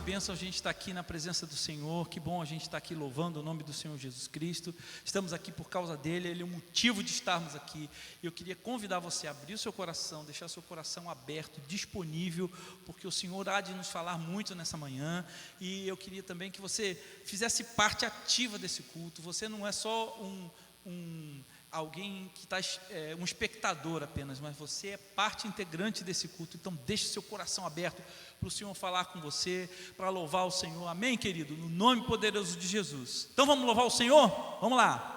bênção a gente estar aqui na presença do Senhor. Que bom a gente estar aqui louvando o nome do Senhor Jesus Cristo. Estamos aqui por causa dele, ele é o motivo de estarmos aqui. E eu queria convidar você a abrir o seu coração, deixar seu coração aberto, disponível, porque o Senhor há de nos falar muito nessa manhã. E eu queria também que você fizesse parte ativa desse culto. Você não é só alguém que está um espectador apenas, mas você é parte integrante desse culto. Então deixe seu coração aberto para o Senhor falar com você, para louvar o Senhor. Amém, querido? No nome poderoso de Jesus. Então vamos louvar o Senhor? Vamos lá.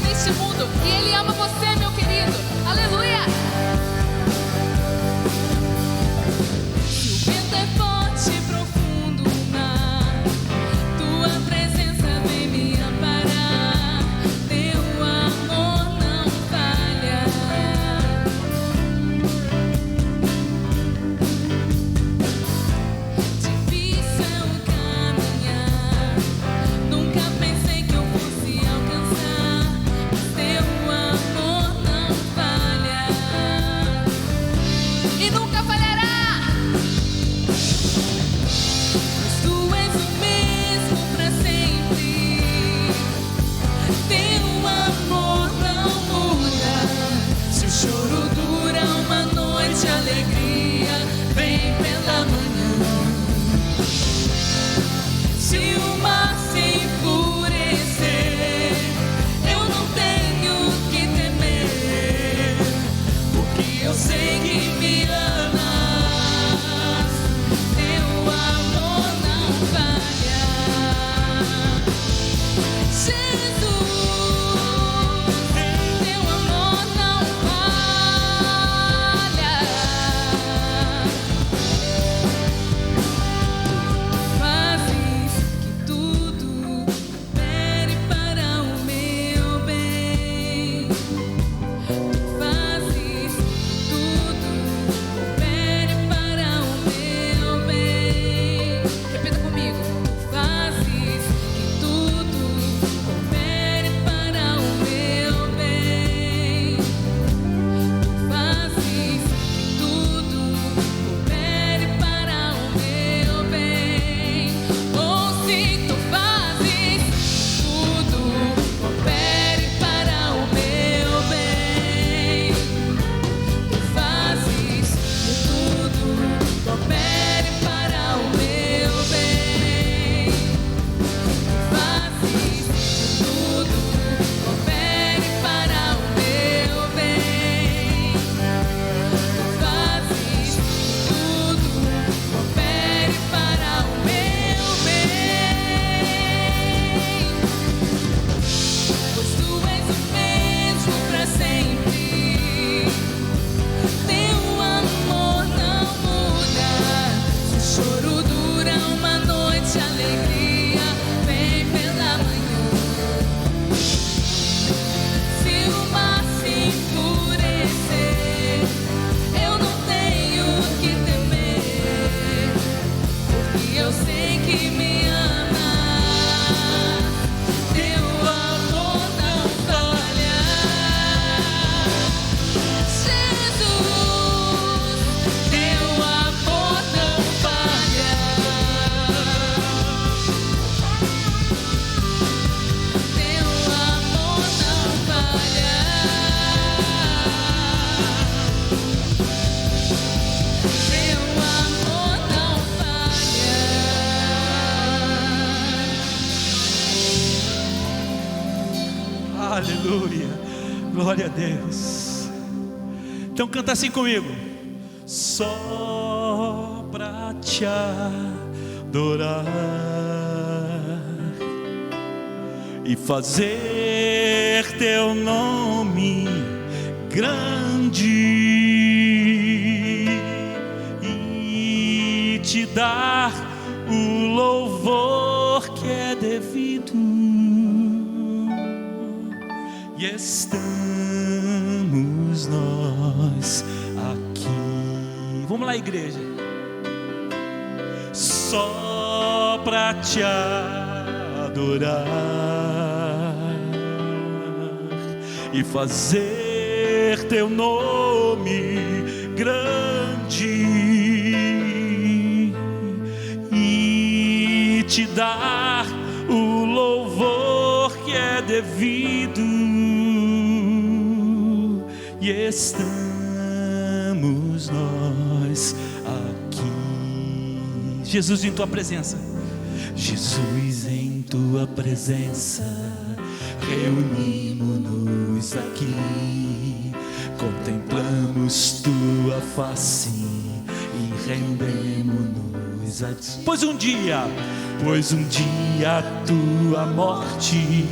Neste mundo, e Ele ama você, meu querido, aleluia! Se o vento é forte e profundo o mar, Tua presença vem me amparar, Teu amor não falha. Difícil é o caminhar, nunca pensei que eu fosse alcançar. Teu amor não Aleluia, glória a Deus. Então canta assim comigo: só pra te adorar e fazer teu nome grande e te dar o louvor que é devido. E estamos nós aqui. Vamos lá, igreja. Só pra te adorar e fazer teu nome grande e te dar o louvor que é devido. E estamos nós aqui, Jesus, em tua presença. Jesus, em tua presença, reunimos-nos aqui, contemplamos tua face e rendemos-nos a ti. Pois um dia a tua morte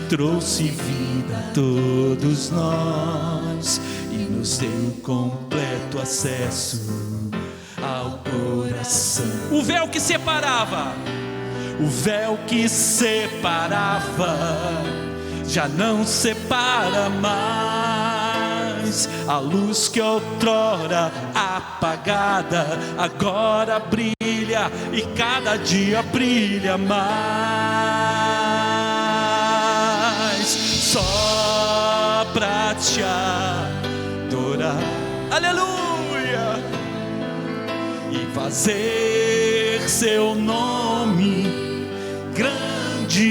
trouxe vida a todos nós e nos deu completo acesso ao coração. O véu que separava já não separa mais. A luz que outrora apagada agora brilha e cada dia brilha mais. Só pra te adorar, aleluia, e fazer seu nome grande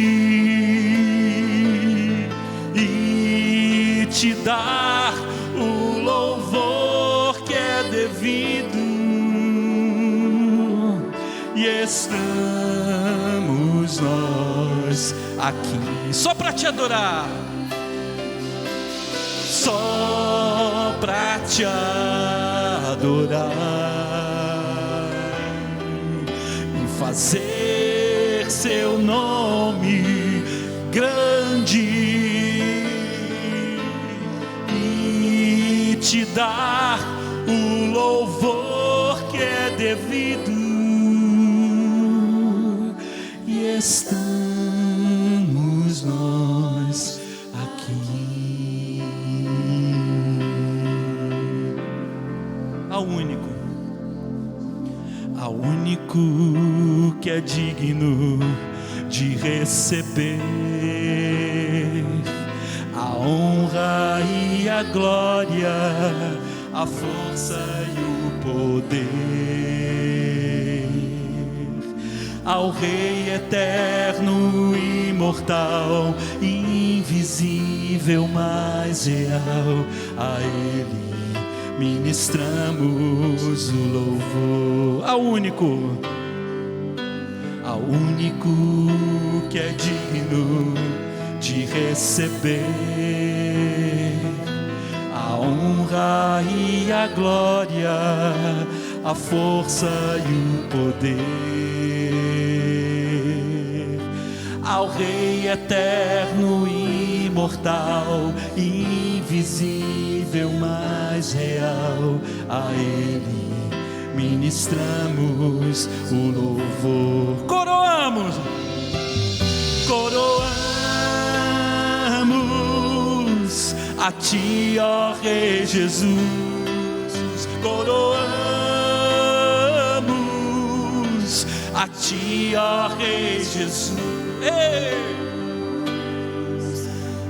e te dar o louvor que é devido. E estamos nós aqui só para te adorar, só para te adorar e fazer seu nome grande e te dar o louvor que é devido. E estamos nós aqui. Ao único que é digno de receber a honra e a glória, a força e o poder, ao Rei eterno, imortal, invisível, mais real, a Ele ministramos o louvor. Ao único que é digno de receber a honra e a glória, a força e o poder, ao Rei eterno, imortal, invisível, mais real, a Ele ministramos o louvor. Coroamos a ti, ó Rei Jesus. Coroamos a ti, ó Rei Jesus. Ei!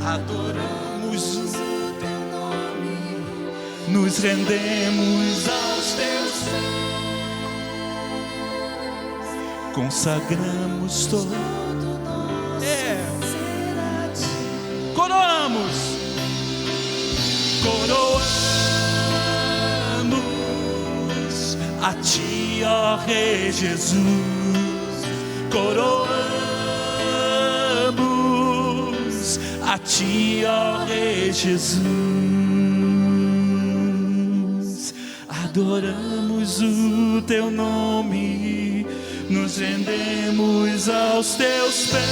Adoramos o teu nome, nos rendemos aos teus pés, consagramos todo nosso ser a ti. Coroamos a ti, ó Rei Jesus. Coroamos a A ti, ó Rei Jesus, adoramos o teu nome, nos rendemos aos teus pés,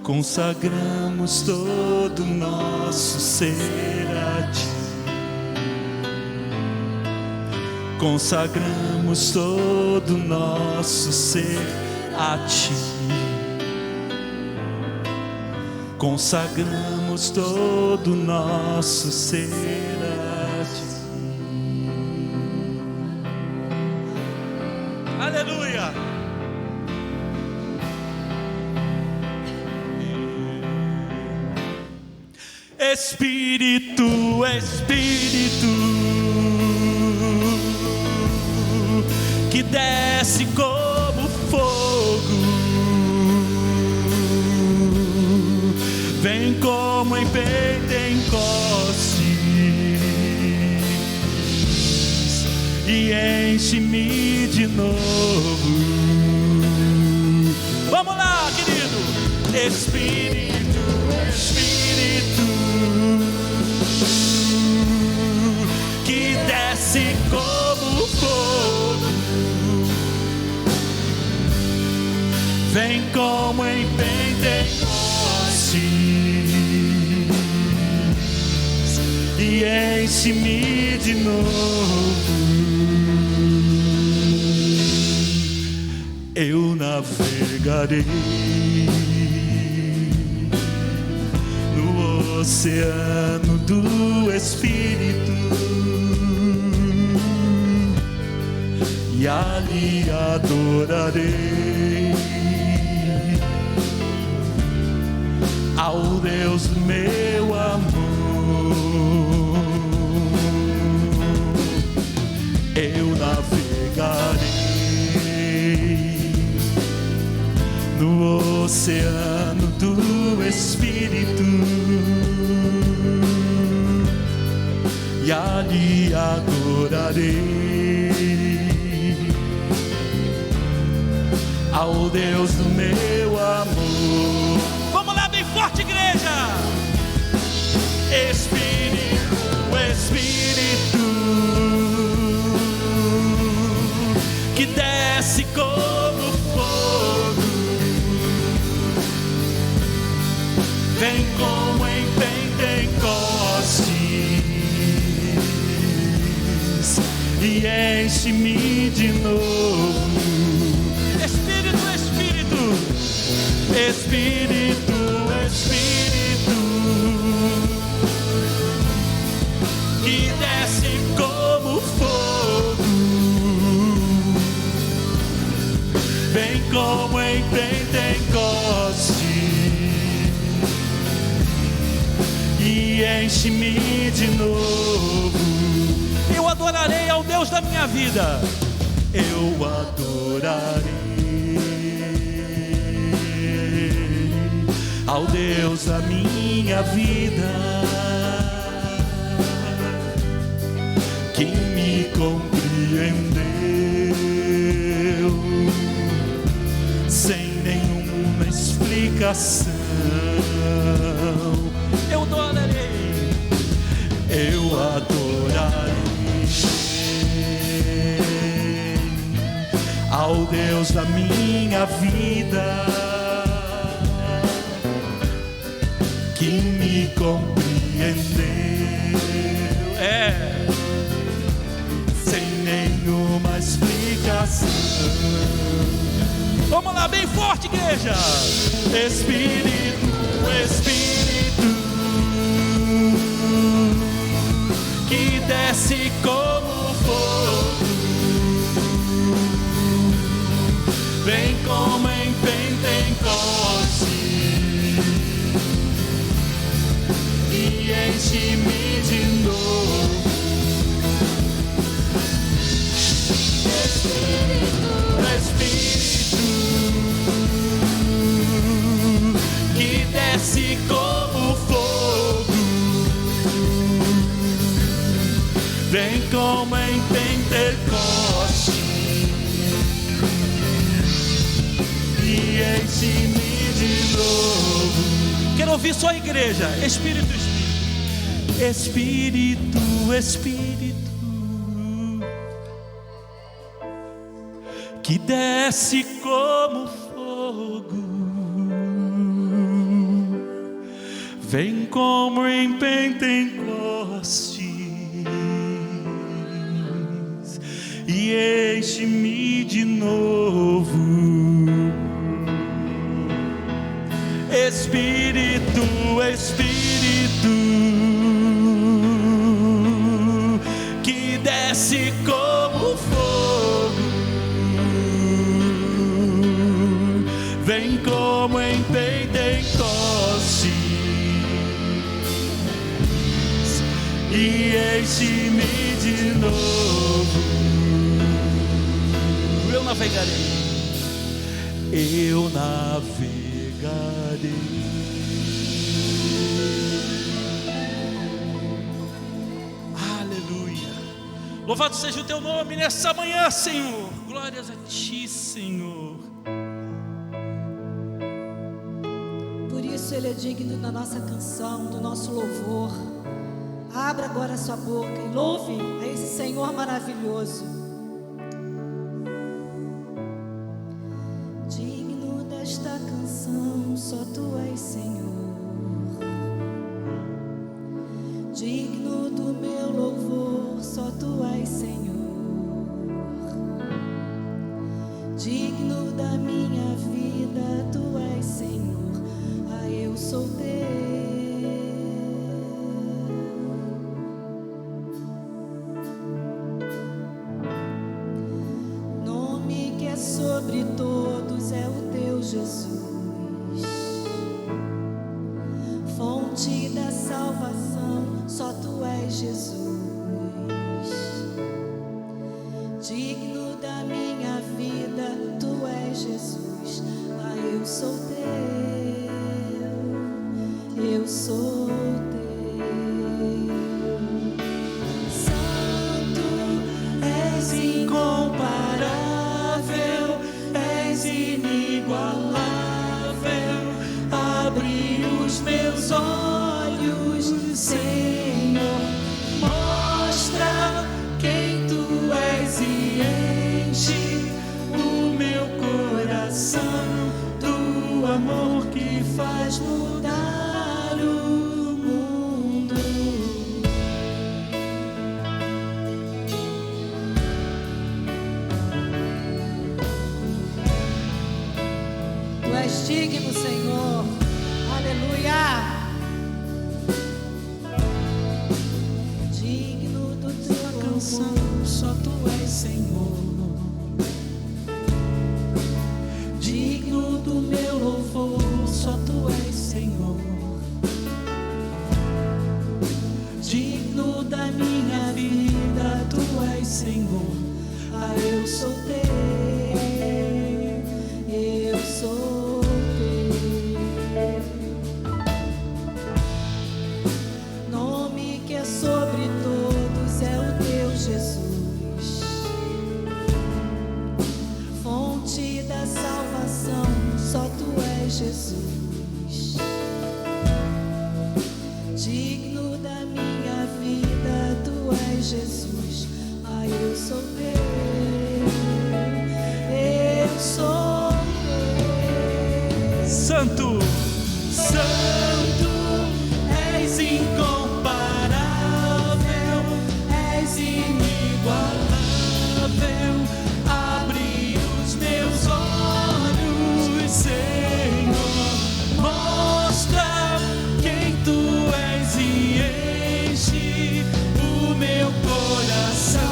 consagramos todo o nosso ser a ti, consagramos todo o nosso ser a ti. Consagramos todo o nosso ser a ti. Aleluia! Espírito, Espírito, que desce como fogo, vem como em Pentecostes e enche-me de novo. Vamos lá, querido. Espírito, Espírito, que desce como fogo, vem como em Pentecostes e enche-me de novo. Eu navegarei no oceano do Espírito e ali adorarei ao Deus do meu amor. Eu navegarei no oceano do Espírito e ali adorarei ao Deus do meu amor. Vamos lá, bem forte, igreja. Espírito, Espírito, que desce como fogo, vem como em Pentecostes e enche-me de novo. Espírito, Espírito, Espírito, Espírito, que desce como fogo, vem como em Pentecostes e enche-me de novo. Eu adorarei ao Deus da minha vida. Eu adorarei ao Deus da minha vida, que me compreendeu sem nenhuma explicação. Eu adorarei, eu adorarei ao Deus da minha vida, que me compreendeu, sem nenhuma explicação. Vamos lá, bem forte, igreja. Espírito, Espírito, que desce como fogo, vem como em Pentecostes e enche-me de novo. Espírito, Espírito, que desce como fogo, vem como em Pentecostes e enche-me de novo. ouvir só a igreja. Espírito, Espírito, Espírito, que desce como fogo, vem como em Pentecostes e enche-me de novo. Espírito, Espírito, que desce como fogo, vem como em Pentecostes e enche-me de novo. Eu navegarei, eu navegarei. Aleluia. Louvado seja o teu nome nessa manhã, Senhor. Glórias a ti, Senhor. Por isso Ele é digno da nossa canção, do nosso louvor. Abra agora a sua boca e louve a esse Senhor maravilhoso. Digno desta canção, só Tu és, Senhor. Digno do meu louvor, só Tu és, Senhor. Digno da minha vida, Tu és, Senhor. Ah, eu sou Teu. Sobre todos é o Teu Jesus, fonte da salvação, só Tu és, Jesus. Digno da minha vida, Tu és, Jesus. Ah, eu sou Teu, eu sou Teu. Santo és incomparável, inigualável. Abre os meus olhos, Senhor, mostra quem Tu és e enche o meu coração do amor que faz mudar o mundo. Tu és digno, Senhor. Aleluia. Digno do Tua canção, só Tu és, Senhor. Digno do meu louvor, só Tu és, Senhor. Digno da minha vida, Tu és, Senhor. Ah, eu sou Teu, eu sou Teu. Nome que é sobre todos é o Teu Jesus, fonte da salvação, só Tu és, Jesus. Digno da minha vida, Tu és, Jesus. Ah, eu sou Teu, eu sou Teu. Santo, Santo, és incomparável, és inigualável. Abre os meus olhos, Senhor, mostra quem Tu és e enche o meu coração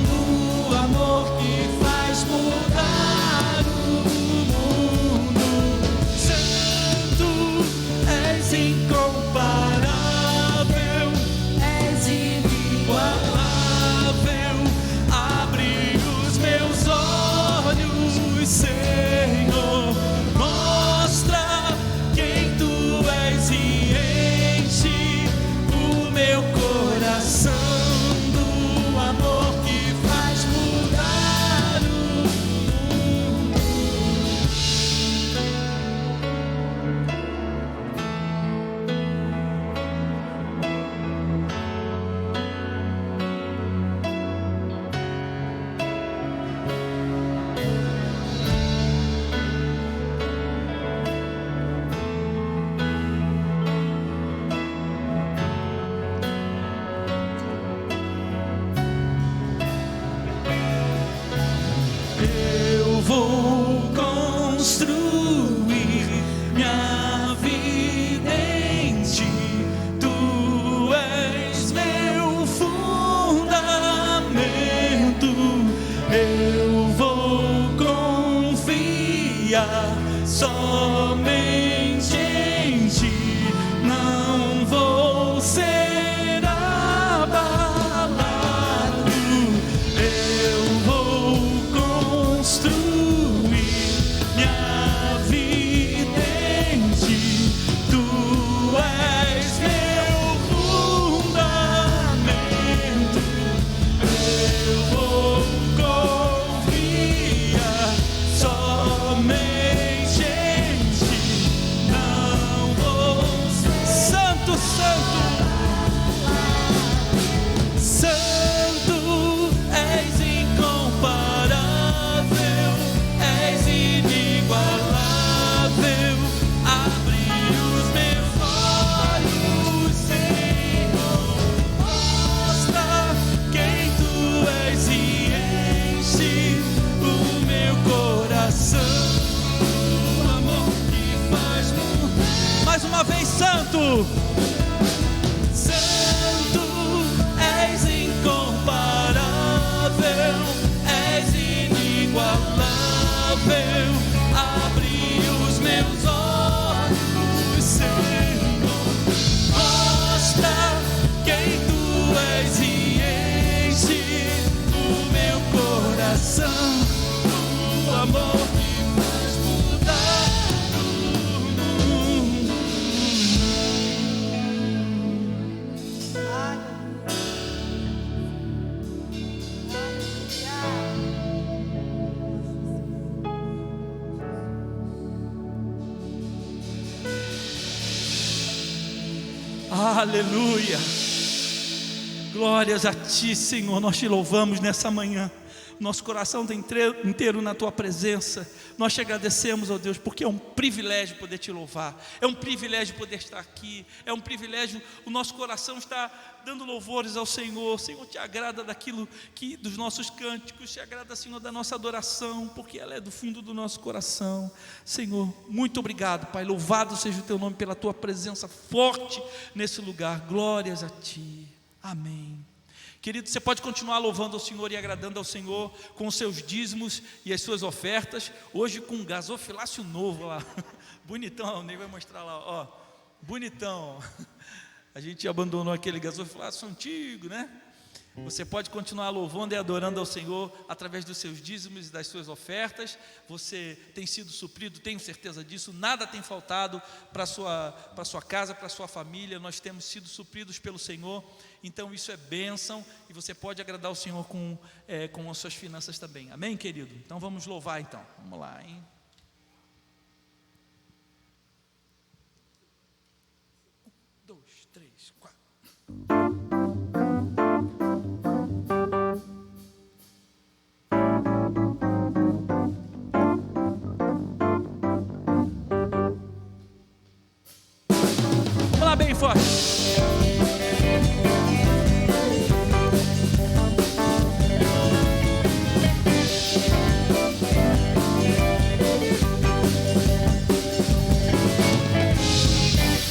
do amor que faz mudar o mundo. Santo confia somente em ti. Não vou ser abalado, eu vou construir minha vida em ti. Tu és meu fundamento, eu vou confiar somente em ti. Não vou ser santo, santo, santo, és incomparável, és inigualável. Abre os meus olhos, Senhor, mostra quem tu és e enche o meu coração. O amor que faz mudar. Mais uma vez, santo, santo, és incomparável, és inigualável. Abre os meus olhos, Senhor, mostra quem tu és e enche o meu coração. O amor que faz mudar o mundo. Aleluia. Glórias a ti, Senhor. Nós te louvamos nessa manhã. Nosso coração está inteiro na tua presença. Nós te agradecemos, ó Deus, porque é um privilégio poder te louvar, é um privilégio poder estar aqui, é um privilégio. O nosso coração está dando louvores ao Senhor. Senhor, te agrada daquilo que dos nossos cânticos, te agrada, Senhor, da nossa adoração, porque ela é do fundo do nosso coração. Senhor, muito obrigado, Pai. Louvado seja o teu nome pela tua presença forte nesse lugar. Glórias a ti. Amém. Querido, você pode continuar louvando ao Senhor e agradando ao Senhor com os seus dízimos e as suas ofertas. Hoje com um gasofilácio novo lá, bonitão, o Ney vai mostrar lá, ó, bonitão. A gente abandonou aquele gasofilácio antigo, né? Você pode continuar louvando e adorando ao Senhor através dos seus dízimos e das suas ofertas. Você tem sido suprido, tenho certeza disso. Nada tem faltado para sua casa, para sua família. Nós temos sido supridos pelo Senhor. Então isso é bênção e você pode agradar o Senhor com as suas finanças também. Amém, querido? Então vamos louvar então. Vamos lá, hein? Um, dois, três, quatro. Bem forte.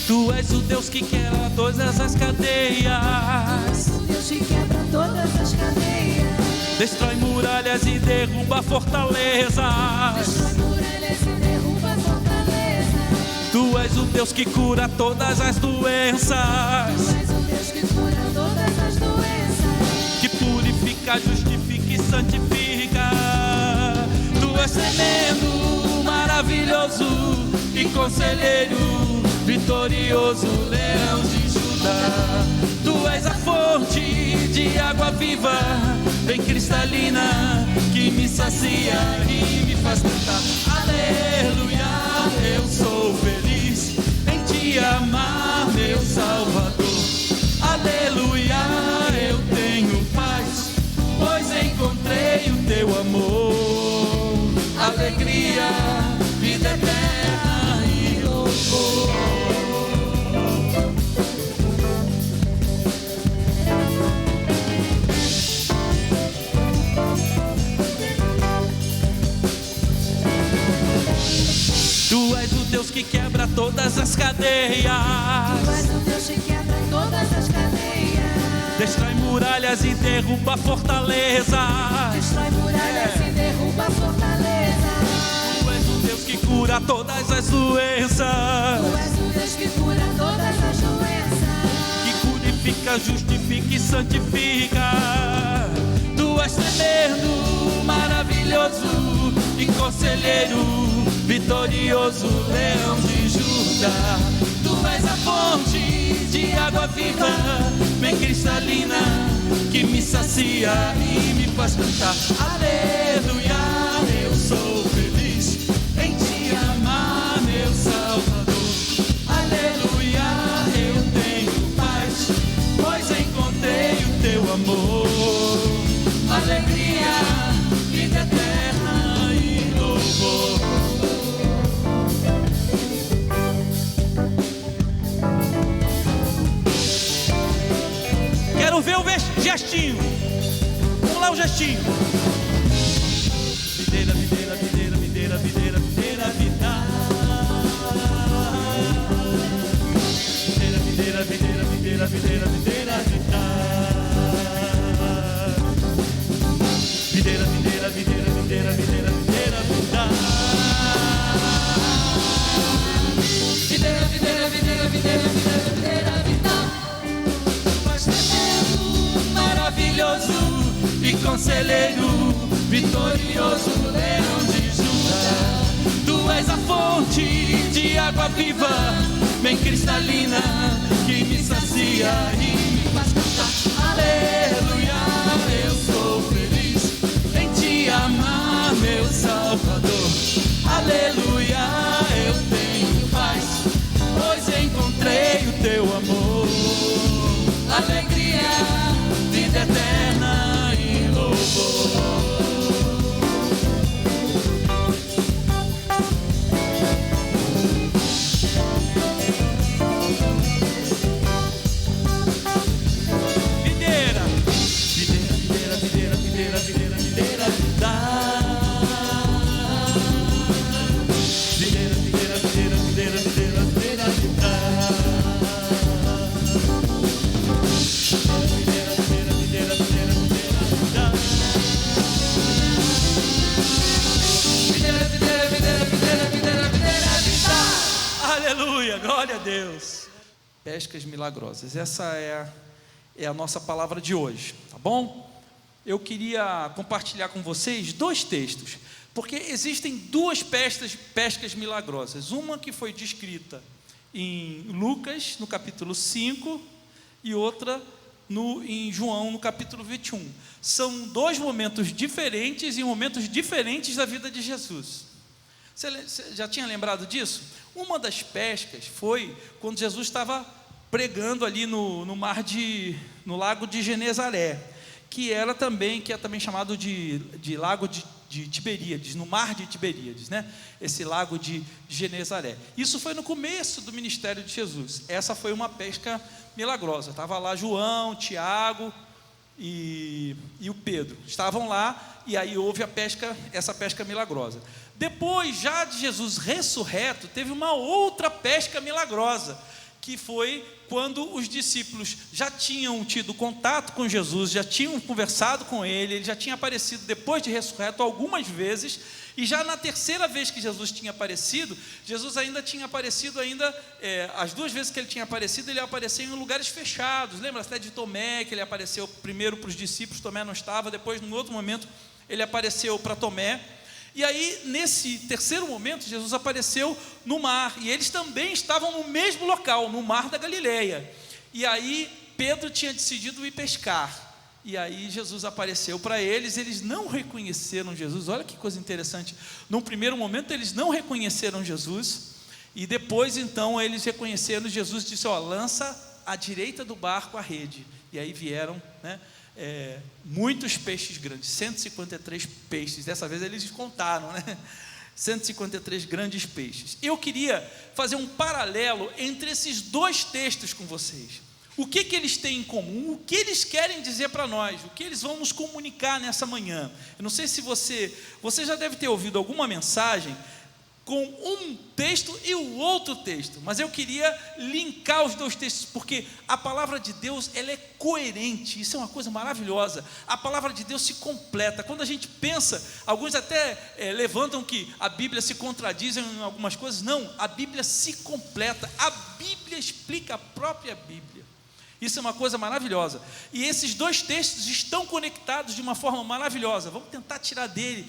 Tu és o Deus que quebra todas as cadeias. O Deus que quebra todas as cadeias. Destrói muralhas e derruba fortalezas. Destrói muralhas e derruba fortalezas. Tu és o Deus que cura todas as doenças. Tu és o Deus que cura todas as doenças. Que purifica, justifica e santifica. Tu és tremendo, maravilhoso e conselheiro, vitorioso, leão de Judá. Tu és a fonte de água viva, bem cristalina, que me sacia e me faz cantar. Aleluia, eu sou feliz em te amar, meu Salvador. Aleluia, eu tenho paz, pois encontrei o teu amor. Alegria, vida eterna e louvor. Tu és o Deus que quebra todas as cadeias. Tu és o Deus que quebra todas as cadeias. Destrói muralhas e derruba fortalezas. Destrói muralhas e derruba fortalezas. Tu és o Deus que cura todas as doenças, Tu és o Deus que cura todas as doenças, que purifica, justifica e santifica. Tu és tremendo, maravilhoso e conselheiro, vitorioso, leão de Judá. Tu és a fonte de água viva, bem cristalina, que me sacia e me faz cantar. Aleluia, eu sou feliz em te amar, meu Salvador. Aleluia, eu tenho paz, pois encontrei o teu amor. Alegria, vida eterna e louvor. Quero ver o gestinho. Vamos lá, o gestinho. Videira, videira, videira, videira, videira, videira, vida. Videira, videira, videira, videira, videira, videira, vida. Videira, videira, videira, videira, videira, videira, vida. Videira, videira, videira, videira, videira, videira, vida. Mas tremendo, maravilhoso e conselheiro, vitorioso, leão de Judá. Tu és a fonte de água viva, bem cristalina, que me sacia e me faz cantar. Aleluia, eu sou feliz em te amar, meu Salvador. Aleluia, eu tenho paz, pois encontrei o teu amor. Alegria, vida eterna e louvor. Videira, videira, videira, videira, videira, videira, videira, vida. Videira, videira, videira, videira, videira, videira, vida. Aleluia, glória a Deus. Pescas milagrosas, essa é a nossa palavra de hoje, tá bom? Eu queria compartilhar com vocês 2 textos, porque existem 2 pescas milagrosas. Uma que foi descrita em Lucas, no capítulo 5, e outra em João, no capítulo 21. São 2 momentos diferentes e momentos diferentes da vida de Jesus. Você já tinha lembrado disso? Uma das pescas foi quando Jesus estava pregando ali no lago de Genezaré, que é também chamado de lago de Tiberíades, no mar de Tiberíades, né? Esse lago de Genezaré. Isso foi no começo do ministério de Jesus. Essa foi uma pesca milagrosa. Estava lá João, Tiago e o Pedro. Estavam lá e aí houve essa pesca milagrosa. Depois, já de Jesus ressurreto, teve uma outra pesca milagrosa, que foi quando os discípulos já tinham tido contato com Jesus, já tinham conversado com ele já tinha aparecido depois de ressurreto algumas vezes, e já na terceira vez que Jesus tinha aparecido, Jesus ainda tinha aparecido, as 2 vezes que ele tinha aparecido, ele apareceu em lugares fechados. Lembra até de Tomé, que ele apareceu primeiro para os discípulos, Tomé não estava, depois, num outro momento, ele apareceu para Tomé. E aí, nesse terceiro momento, Jesus apareceu no mar, e eles também estavam no mesmo local, no mar da Galileia. E aí, Pedro tinha decidido ir pescar, e aí Jesus apareceu para eles. Eles não reconheceram Jesus. Olha que coisa interessante, num primeiro momento eles não reconheceram Jesus, e depois então eles reconheceram Jesus. Disse: lança à direita do barco a rede. E aí vieram, né, muitos peixes grandes, 153 peixes, dessa vez eles contaram, né? 153 grandes peixes. Eu queria fazer um paralelo entre esses 2 textos com vocês. O que eles têm em comum, o que eles querem dizer para nós, o que eles vão nos comunicar nessa manhã. Eu não sei se você já deve ter ouvido alguma mensagem com um texto e o outro texto, mas eu queria linkar os dois textos, porque a palavra de Deus, ela é coerente, isso é uma coisa maravilhosa. A palavra de Deus se completa. Quando a gente pensa, alguns até levantam que a Bíblia se contradiz em algumas coisas. Não, a Bíblia se completa, a Bíblia explica a própria Bíblia. Isso é uma coisa maravilhosa, e esses dois textos estão conectados de uma forma maravilhosa. Vamos tentar tirar deles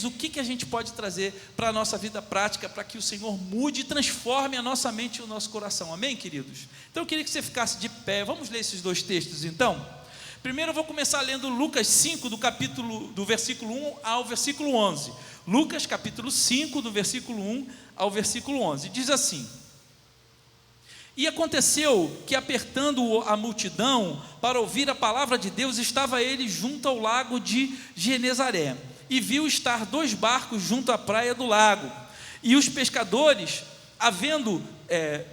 o que a gente pode trazer para a nossa vida prática, para que o Senhor mude e transforme a nossa mente e o nosso coração, amém, queridos? Então eu queria que você ficasse de pé. Vamos ler esses dois textos então. Primeiro eu vou começar lendo Lucas 5, do versículo 1 ao versículo 11. Lucas capítulo 5, do versículo 1 ao versículo 11, diz assim: E aconteceu que, apertando a multidão para ouvir a palavra de Deus, estava ele junto ao lago de Genezaré, e viu estar 2 barcos junto à praia do lago, e os pescadores, havendo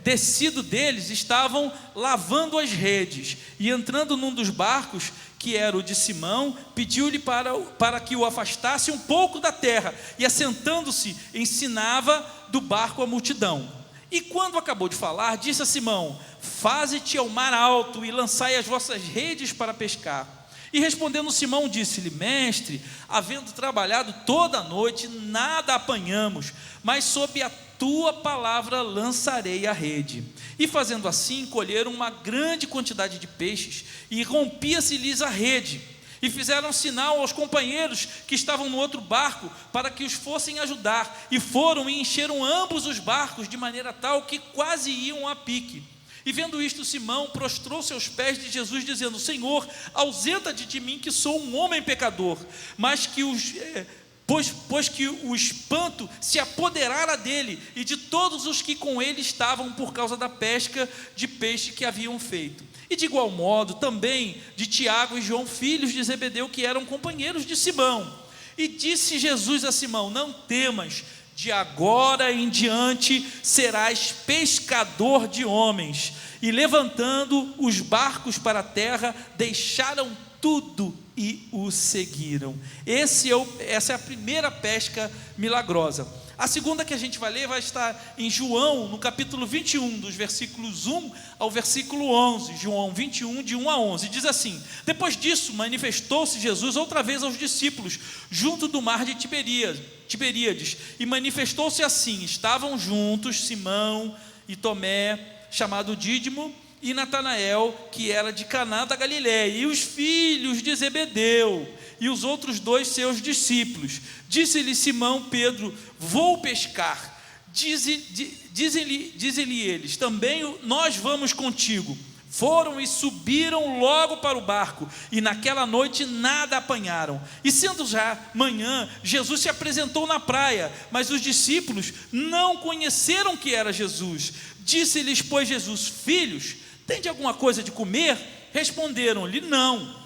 descido deles, estavam lavando as redes. E entrando num dos barcos, que era o de Simão, pediu-lhe para que o afastasse um pouco da terra, e assentando-se, ensinava do barco a multidão. E quando acabou de falar, disse a Simão: Faze-te ao mar alto e lançai as vossas redes para pescar. E respondendo Simão, disse-lhe: Mestre, havendo trabalhado toda a noite, nada apanhamos, mas sob a tua palavra lançarei a rede. E fazendo assim, colheram uma grande quantidade de peixes, e rompia-se-lhes a rede. E fizeram sinal aos companheiros que estavam no outro barco, para que os fossem ajudar. E foram e encheram ambos os barcos, de maneira tal que quase iam a pique. E vendo isto, Simão prostrou-se aos pés de Jesus, dizendo: Senhor, ausenta-te de mim, que sou um homem pecador. Mas que pois que o espanto se apoderara dele e de todos os que com ele estavam, por causa da pesca de peixe que haviam feito. E de igual modo também de Tiago e João, filhos de Zebedeu, que eram companheiros de Simão. E disse Jesus a Simão: Não temas, de agora em diante serás pescador de homens. E levantando os barcos para a terra, deixaram tudo e o seguiram. Essa é a primeira pesca milagrosa. A segunda que a gente vai ler vai estar em João, no capítulo 21, dos versículos 1 ao versículo 11. João 21, de 1 a 11, diz assim: Depois disso, manifestou-se Jesus outra vez aos discípulos, junto do mar de Tiberíades, e manifestou-se assim: estavam juntos Simão e Tomé, chamado Dídimo, e Natanael, que era de Caná da Galiléia, e os filhos de Zebedeu, e os outros 2 seus discípulos. Disse-lhe Simão Pedro: Vou pescar. Dizem-lhe eles: Também nós vamos contigo. Foram e subiram logo para o barco, e naquela noite nada apanharam. E sendo já manhã, Jesus se apresentou na praia, mas os discípulos não conheceram que era Jesus. Disse-lhes, pois, Jesus: Filhos, tende alguma coisa de comer? Responderam-lhe: Não.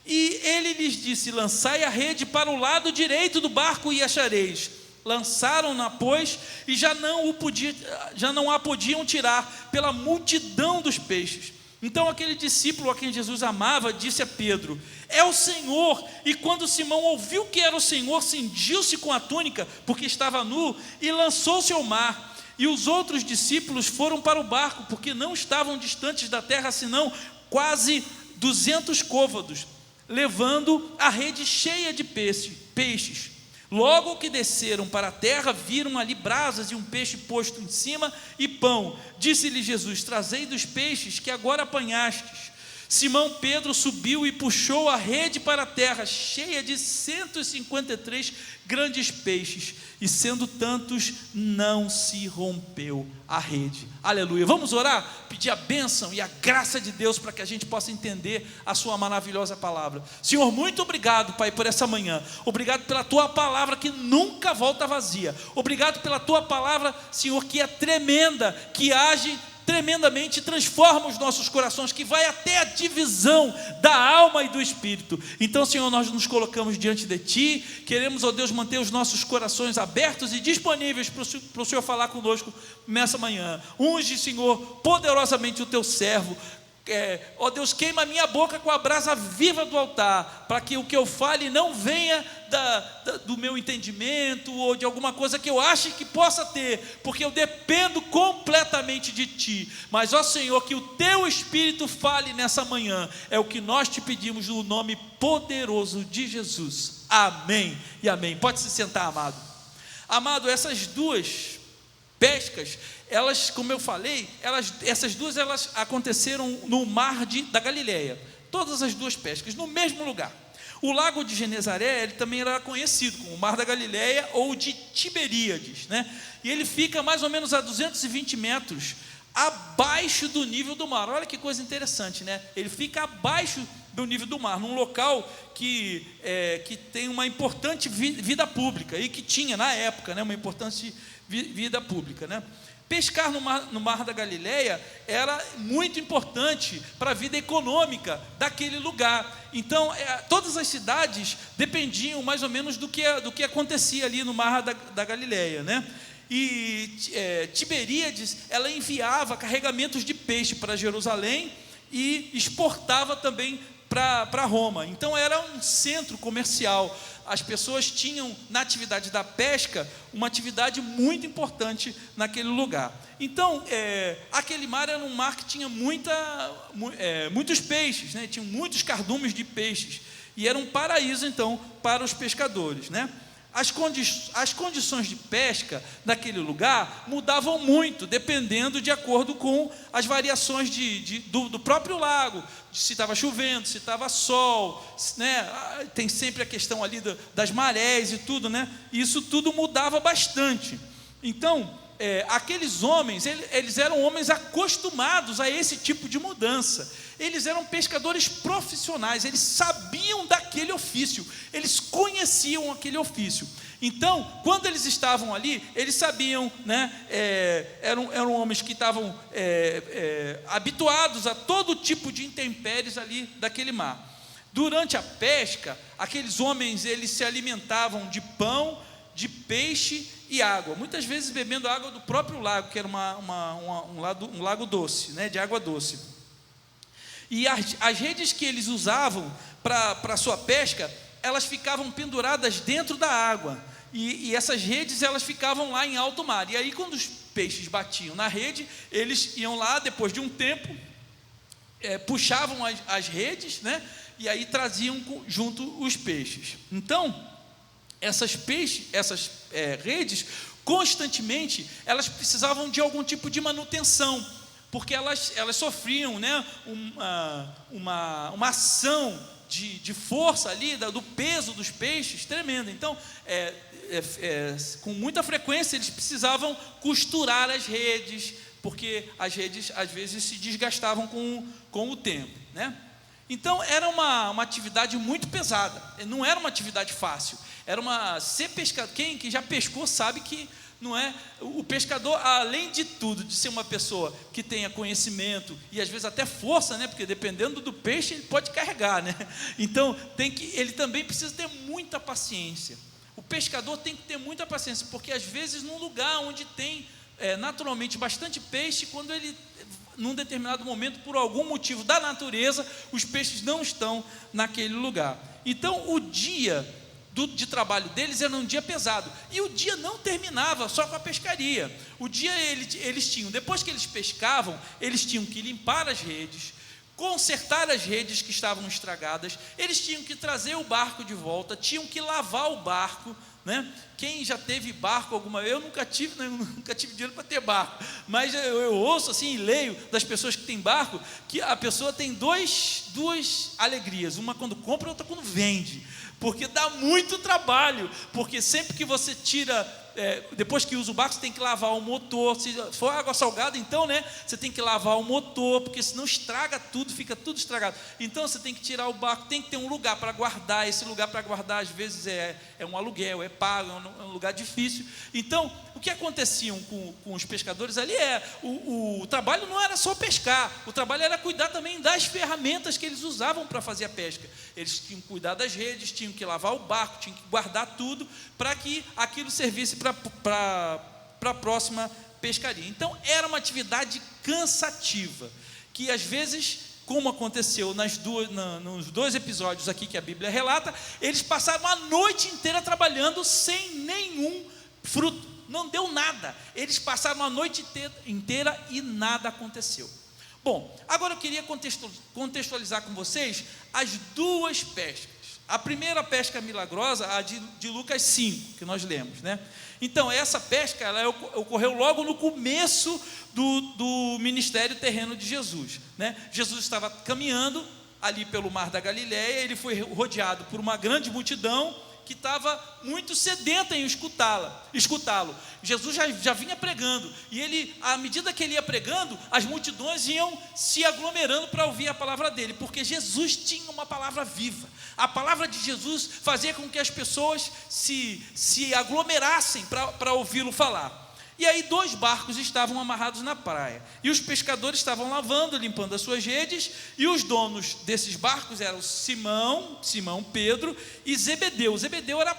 E ele lhes disse: Lançai a rede para o lado direito do barco e achareis. Lançaram-na, pois, e já não a podiam tirar pela multidão dos peixes. Então aquele discípulo a quem Jesus amava disse a Pedro: É o Senhor. E quando Simão ouviu que era o Senhor, cingiu-se com a túnica, porque estava nu, e lançou-se ao mar. E os outros discípulos foram para o barco, porque não estavam distantes da terra, senão quase 200 côvados, levando a rede cheia de peixes. Logo que desceram para a terra, viram ali brasas e um peixe posto em cima e pão. Disse-lhe Jesus: Trazei dos peixes que agora apanhastes. Simão Pedro subiu e puxou a rede para a terra, cheia de 153 grandes peixes, e sendo tantos, não se rompeu a rede. Aleluia. Vamos orar? Pedir a bênção e a graça de Deus para que a gente possa entender a sua maravilhosa palavra. Senhor, muito obrigado, Pai, por essa manhã. Obrigado pela tua palavra que nunca volta vazia. Obrigado pela tua palavra, Senhor, que é tremenda, que age tremendamente, transforma os nossos corações, que vai até a divisão da alma e do espírito. Então, Senhor, nós nos colocamos diante de Ti, queremos, ó Deus, manter os nossos corações abertos e disponíveis para o Senhor falar conosco nessa manhã. Unge, Senhor, poderosamente o Teu servo, Ó Deus, queima a minha boca com a brasa viva do altar, para que o que eu fale não venha do meu entendimento, ou de alguma coisa que eu ache que possa ter, porque eu dependo completamente de Ti. Mas, ó Senhor, que o Teu Espírito fale nessa manhã, é o que nós te pedimos no nome poderoso de Jesus. Amém e amém. Pode se sentar, amado. Amado, essas duas pescas, elas, como eu falei, essas duas aconteceram no mar da Galileia. Todas as duas pescas, no mesmo lugar. O lago de Genezaré, ele também era conhecido como o Mar da Galileia ou de Tiberíades, né? E ele fica mais ou menos a 220 metros abaixo do nível do mar. Olha que coisa interessante, né? Ele fica abaixo do nível do mar, num local que tem uma importante vida pública, e que tinha na época, né, uma importante vida pública, né? Pescar no mar da Galileia era muito importante para a vida econômica daquele lugar. Então, todas as cidades dependiam mais ou menos do que acontecia ali no mar da Galileia, né? E Tiberíades, ela enviava carregamentos de peixe para Jerusalém e exportava também para Roma. Então era um centro comercial. As pessoas tinham, na atividade da pesca, uma atividade muito importante naquele lugar. Então, aquele mar era um mar que tinha muitos peixes, né? Tinha muitos cardumes de peixes, e era um paraíso, então, para os pescadores, né? As condições de pesca naquele lugar mudavam muito, dependendo de acordo com as variações do próprio lago, se estava chovendo, se estava sol, né? Tem sempre a questão ali das marés e tudo, né? E isso tudo mudava bastante. Então, aqueles homens, eles eram homens acostumados a esse tipo de mudança. Eles eram pescadores profissionais, eles sabiam daquele ofício, eles conheciam aquele ofício. Então, quando eles estavam ali, eles sabiam, né? Eram homens que estavam habituados a todo tipo de intempéries ali daquele mar. Durante a pesca, aqueles homens, eles se alimentavam de pão, de peixe e água, muitas vezes bebendo água do próprio lago, que era um lago doce, né? De água doce. E as redes que eles usavam para a sua pesca, elas ficavam penduradas dentro da água, e essas redes, elas ficavam lá em alto mar. E aí, quando os peixes batiam na rede, eles iam lá, depois de um tempo, puxavam as redes, né? E aí traziam junto os peixes. Então, essas redes, constantemente, elas precisavam de algum tipo de manutenção, porque elas sofriam, né, uma ação de força ali, do peso dos peixes tremenda. Então, com muita frequência, eles precisavam costurar as redes, porque as redes às vezes se desgastavam com o tempo, né? Então era uma atividade muito pesada, não era uma atividade fácil. Ser pescador, quem que já pescou sabe que não é. O pescador, além de tudo, de ser uma pessoa que tenha conhecimento e às vezes até força, né? Porque dependendo do peixe ele pode carregar, né? Então ele também precisa ter muita paciência. O pescador tem que ter muita paciência, porque às vezes num lugar onde tem naturalmente bastante peixe, quando ele, num determinado momento, por algum motivo da natureza, os peixes não estão naquele lugar. Então o dia de trabalho deles era um dia pesado, e o dia não terminava só com a pescaria. O dia eles tinham, depois que eles pescavam, eles tinham que limpar as redes, consertar as redes que estavam estragadas, eles tinham que trazer o barco de volta, tinham que lavar o barco, né? Quem já teve barco alguma vez? Eu nunca tive dinheiro para ter barco, mas eu ouço assim e leio das pessoas que têm barco, que a pessoa tem duas alegrias, uma quando compra e outra quando vende, porque dá muito trabalho, porque sempre que você tira, depois que usa o barco, você tem que lavar o motor. Se for água salgada, então, né, você tem que lavar o motor, porque senão estraga tudo, fica tudo estragado. Então você tem que tirar o barco, tem que ter um lugar para guardar. Esse lugar para guardar às vezes é um aluguel, é pago, é um lugar difícil. Então o que acontecia com os pescadores ali o trabalho não era só pescar, o trabalho era cuidar também das ferramentas que eles usavam para fazer a pesca. Eles tinham que cuidar das redes, tinham que lavar o barco, tinham que guardar tudo para que aquilo servisse para a próxima pescaria. Então era uma atividade cansativa, que às vezes como aconteceu nos 2 episódios aqui que a Bíblia relata, eles passaram a noite inteira trabalhando sem nenhum fruto, não deu nada, eles passaram a noite inteira e nada aconteceu. Bom, agora eu queria contextualizar com vocês as 2 pescas. A primeira pesca milagrosa, a de Lucas 5, que nós lemos, né? Então, essa pesca, ela ocorreu logo no começo do ministério terreno de Jesus, né? Jesus estava caminhando ali pelo Mar da Galileia, ele foi rodeado por uma grande multidão que estava muito sedenta em escutá-lo. Jesus já vinha pregando, e ele, à medida que ele ia pregando, as multidões iam se aglomerando para ouvir a palavra dele, porque Jesus tinha uma palavra viva. A palavra de Jesus fazia com que as pessoas se aglomerassem para ouvi-lo falar. E aí 2 barcos estavam amarrados na praia, e os pescadores estavam lavando, limpando as suas redes, e os donos desses barcos eram Simão, Pedro e Zebedeu. Zebedeu era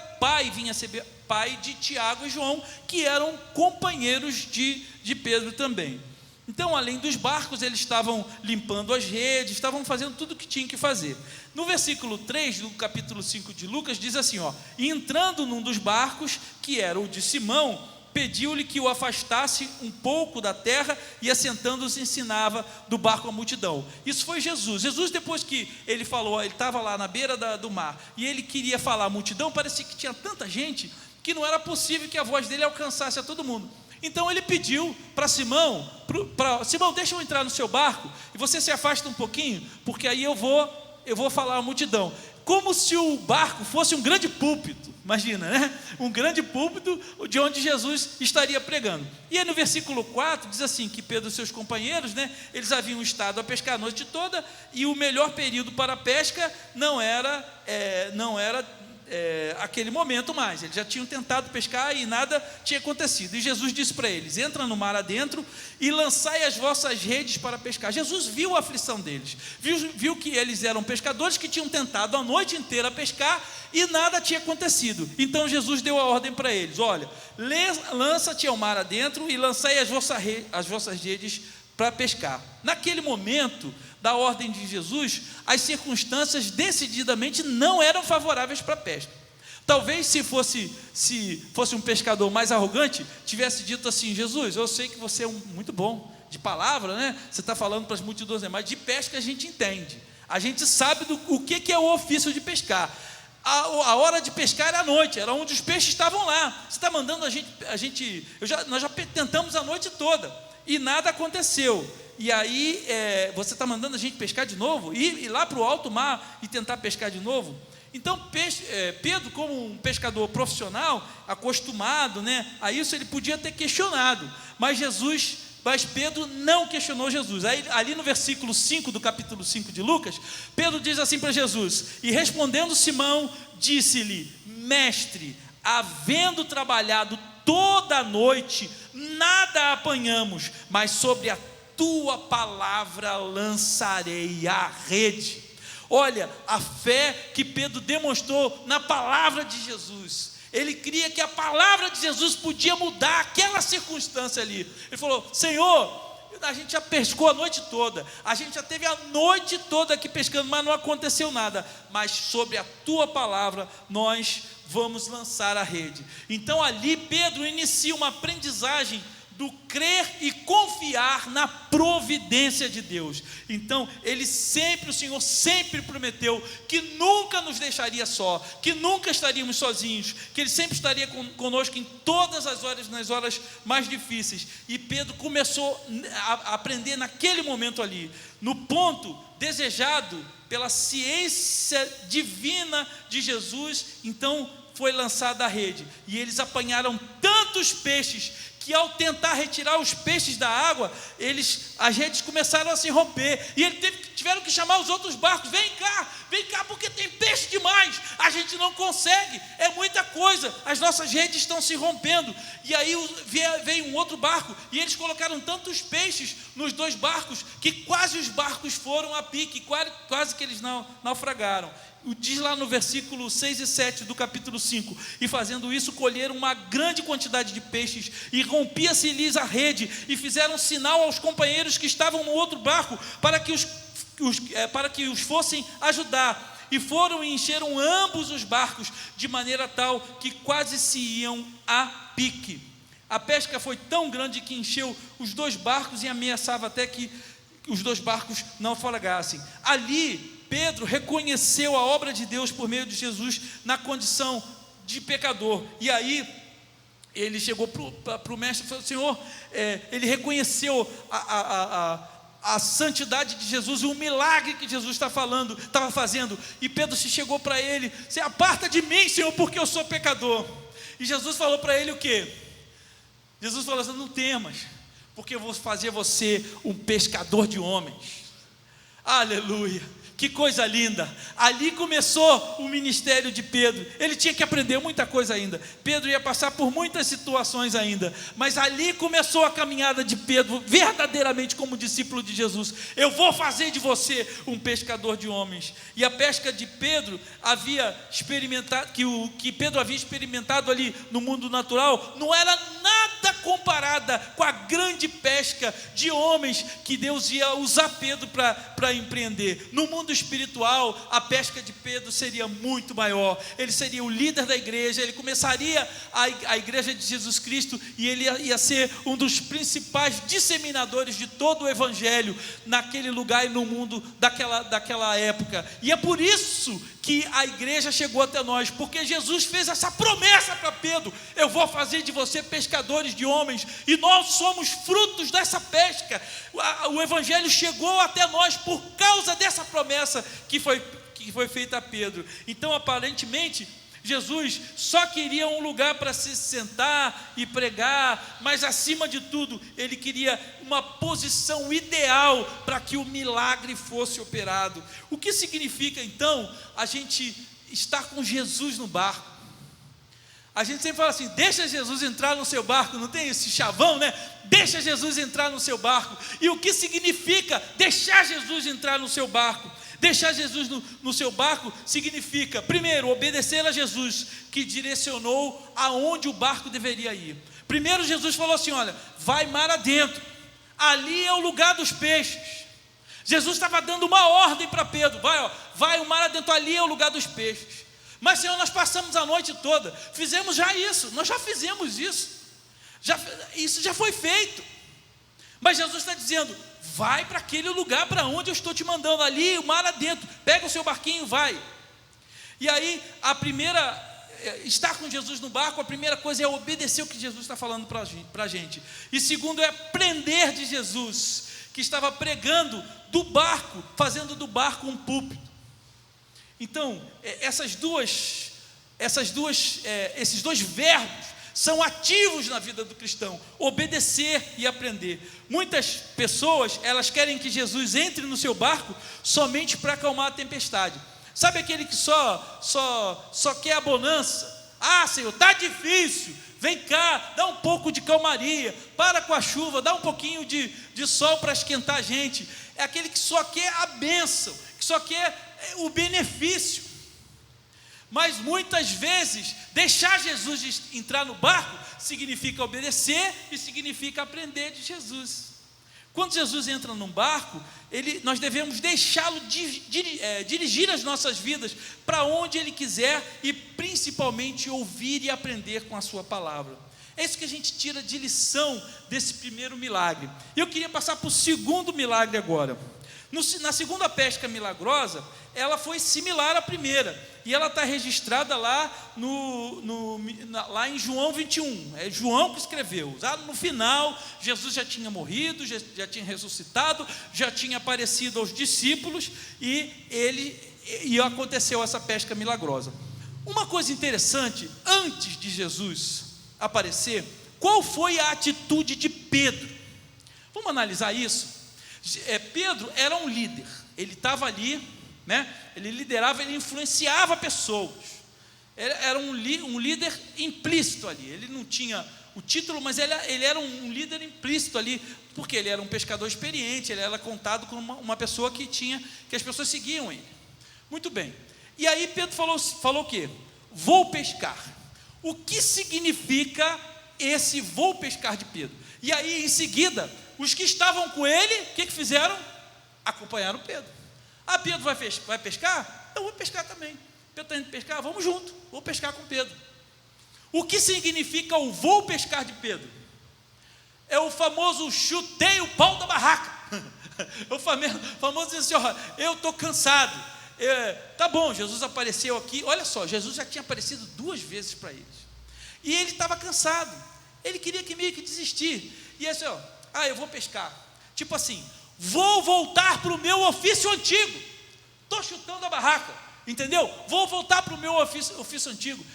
vinha ser pai de Tiago e João, que eram companheiros de Pedro também. Então, além dos barcos, eles estavam limpando as redes, estavam fazendo tudo o que tinham que fazer. No versículo 3 do capítulo 5 de Lucas, diz assim, e entrando num dos barcos, que era o de Simão, pediu-lhe que o afastasse um pouco da terra, e assentando-se ensinava do barco a multidão. Isso foi Jesus. Jesus, depois que ele falou, ele estava lá na beira do mar, e ele queria falar à multidão, parecia que tinha tanta gente, que não era possível que a voz dele alcançasse a todo mundo. Então ele pediu para Simão, Simão, deixa eu entrar no seu barco, e você se afasta um pouquinho, porque aí eu vou falar à multidão. Como se o barco fosse um grande púlpito, imagina, né? Um grande púlpito de onde Jesus estaria pregando. E aí no versículo 4 diz assim, que Pedro e seus companheiros, né, eles haviam estado a pescar a noite toda, e o melhor período para a pesca não era aquele momento mais. Eles já tinham tentado pescar e nada tinha acontecido, e Jesus disse para eles, entra no mar adentro e lançai as vossas redes para pescar. Jesus viu a aflição deles, viu que eles eram pescadores que tinham tentado a noite inteira pescar e nada tinha acontecido. Então Jesus deu a ordem para eles, olha, lança-te ao mar adentro e lançai as vossas redes para pescar. Naquele momento da ordem de Jesus, as circunstâncias decididamente não eram favoráveis para a pesca. Talvez se fosse um pescador mais arrogante, tivesse dito assim, Jesus, eu sei que você é muito bom de palavra, né? Você está falando para as multidões, mas de pesca a gente entende, a gente sabe o que é o ofício de pescar. A hora de pescar era à noite, era onde os peixes estavam lá. Você está mandando nós já tentamos a noite toda e nada aconteceu. E aí você está mandando a gente pescar de novo, ir lá para o alto mar e tentar pescar de novo? Então Pedro, como um pescador profissional, acostumado, né, a isso, ele podia ter questionado, mas Pedro não questionou Jesus. Aí, ali no versículo 5 do capítulo 5 de Lucas, Pedro diz assim para Jesus, e respondendo Simão, disse-lhe, mestre, havendo trabalhado toda a noite, nada apanhamos, mas sobre a tua palavra lançarei a rede. Olha, a fé que Pedro demonstrou na palavra de Jesus. Ele cria que a palavra de Jesus podia mudar aquela circunstância ali. Ele falou, Senhor, a gente já pescou a noite toda, a gente já teve a noite toda aqui pescando, mas não aconteceu nada, mas sobre a tua palavra nós vamos lançar a rede. Então ali Pedro inicia uma aprendizagem do crer e confiar na providência de Deus. Então o Senhor sempre prometeu que nunca nos deixaria só, que nunca estaríamos sozinhos, que Ele sempre estaria conosco em todas as horas, nas horas mais difíceis. E Pedro começou a aprender naquele momento ali, no ponto desejado pela ciência divina de Jesus. Então foi lançada a rede, e eles apanharam tantos peixes, que ao tentar retirar os peixes da água, as redes começaram a se romper, e eles tiveram que chamar os outros barcos, vem cá, porque tem peixe demais, a gente não consegue, é muita coisa, as nossas redes estão se rompendo. E aí veio um outro barco, e eles colocaram tantos peixes nos 2 barcos, que quase os barcos foram a pique, quase que eles naufragaram. Diz lá no versículo 6 e 7 do capítulo 5, e fazendo isso colheram uma grande quantidade de peixes, e rompia-se-lhes a rede, e fizeram sinal aos companheiros que estavam no outro barco, para que os para que os fossem ajudar, e foram e encheram ambos os barcos, de maneira tal que quase se iam a pique. A pesca foi tão grande que encheu os 2 barcos e ameaçava até que os 2 barcos naufragassem. Ali, Pedro reconheceu a obra de Deus por meio de Jesus na condição de pecador. E aí, ele chegou para o mestre e falou: Senhor, ele reconheceu a santidade de Jesus, o milagre que Jesus estava fazendo. E Pedro se chegou para ele: se aparta de mim, Senhor, porque eu sou pecador. E Jesus falou para ele o quê? Jesus falou assim: não temas, porque eu vou fazer você um pescador de homens. Aleluia, que coisa linda. Ali começou o ministério de Pedro. Ele tinha que aprender muita coisa ainda. Pedro ia passar por muitas situações ainda, mas ali começou a caminhada de Pedro, verdadeiramente como discípulo de Jesus. Eu vou fazer de você um pescador de homens. E a pesca de Pedro havia experimentado, que Pedro havia experimentado ali no mundo natural, não era nada comparada com a grande pesca de homens que Deus ia usar Pedro para empreender. No mundo espiritual, a pesca de Pedro seria muito maior. Ele seria o líder da igreja, ele começaria a igreja de Jesus Cristo, e ele ia ser um dos principais disseminadores de todo o evangelho naquele lugar e no mundo daquela época. E é por isso que a igreja chegou até nós, porque Jesus fez essa promessa para Pedro: eu vou fazer de você pescadores de homens, e nós somos frutos dessa pesca. O evangelho chegou até nós por causa dessa promessa que foi feita a Pedro. Então, aparentemente, Jesus só queria um lugar para se sentar e pregar, mas acima de tudo, ele queria uma posição ideal para que o milagre fosse operado. O que significa então a gente estar com Jesus no barco? A gente sempre fala assim: deixa Jesus entrar no seu barco, não tem esse chavão, né? Deixa Jesus entrar no seu barco. E o que significa deixar Jesus entrar no seu barco? Deixar Jesus no seu barco significa, primeiro, obedecer a Jesus, que direcionou aonde o barco deveria ir. Primeiro, Jesus falou assim: olha, vai mar adentro, ali é o lugar dos peixes. Jesus estava dando uma ordem para Pedro: vai o mar adentro, ali é o lugar dos peixes. Mas, Senhor, nós passamos a noite toda, fizemos já isso, nós já fizemos isso, isso já foi feito. Mas Jesus está dizendo: vai para aquele lugar para onde eu estou te mandando, ali, o mar adentro, pega o seu barquinho, vai. E aí, estar com Jesus no barco, a primeira coisa é obedecer o que Jesus está falando para a gente. E segundo é aprender de Jesus, que estava pregando do barco, fazendo do barco um púlpito. Então, esses dois verbos são ativos na vida do cristão: obedecer e aprender. Muitas pessoas, elas querem que Jesus entre no seu barco somente para acalmar a tempestade. Sabe aquele que só quer a bonança? Ah, Senhor, está difícil, vem cá, dá um pouco de calmaria, para com a chuva, dá um pouquinho de sol para esquentar a gente. É aquele que só quer a bênção, que só quer o benefício. Mas muitas vezes deixar Jesus entrar no barco significa obedecer e significa aprender de Jesus. Quando Jesus entra num barco, nós devemos deixá-lo dirigir as nossas vidas para onde Ele quiser, e principalmente ouvir e aprender com a sua palavra. É isso que a gente tira de lição desse primeiro milagre. E eu queria passar para o segundo milagre agora. Na segunda pesca milagrosa, ela foi similar à primeira, e ela está registrada lá em João 21, é João que escreveu. No final, Jesus já tinha morrido, já tinha ressuscitado, já tinha aparecido aos discípulos, e aconteceu essa pesca milagrosa. Uma coisa interessante, antes de Jesus aparecer, qual foi a atitude de Pedro? Vamos analisar isso? Pedro era um líder, ele estava ali, né? Ele liderava, ele influenciava pessoas, era um líder implícito ali. Ele não tinha o título, mas ele era um líder implícito ali, porque ele era um pescador experiente, ele era contado como uma pessoa que as pessoas seguiam ele. Muito bem, e aí Pedro falou o quê? Vou pescar. O que significa esse vou pescar de Pedro? E aí em seguida, os que estavam com ele, o que fizeram? Acompanharam Pedro. Ah, Pedro vai pescar? Eu vou pescar também. Pedro está indo pescar? Vamos junto, vou pescar com Pedro. O que significa o vou pescar de Pedro? É o famoso chutei o pau da barraca. O famoso diz assim, ó, eu estou cansado. Tá bom, Jesus apareceu aqui. Olha só, Jesus já tinha aparecido 2 vezes para eles. E ele estava cansado. Ele queria que meio que desistir. E assim, ó, eu vou pescar. Tipo assim, vou voltar para o meu ofício antigo. Estou chutando a barraca, entendeu? Vou voltar para o meu ofício antigo.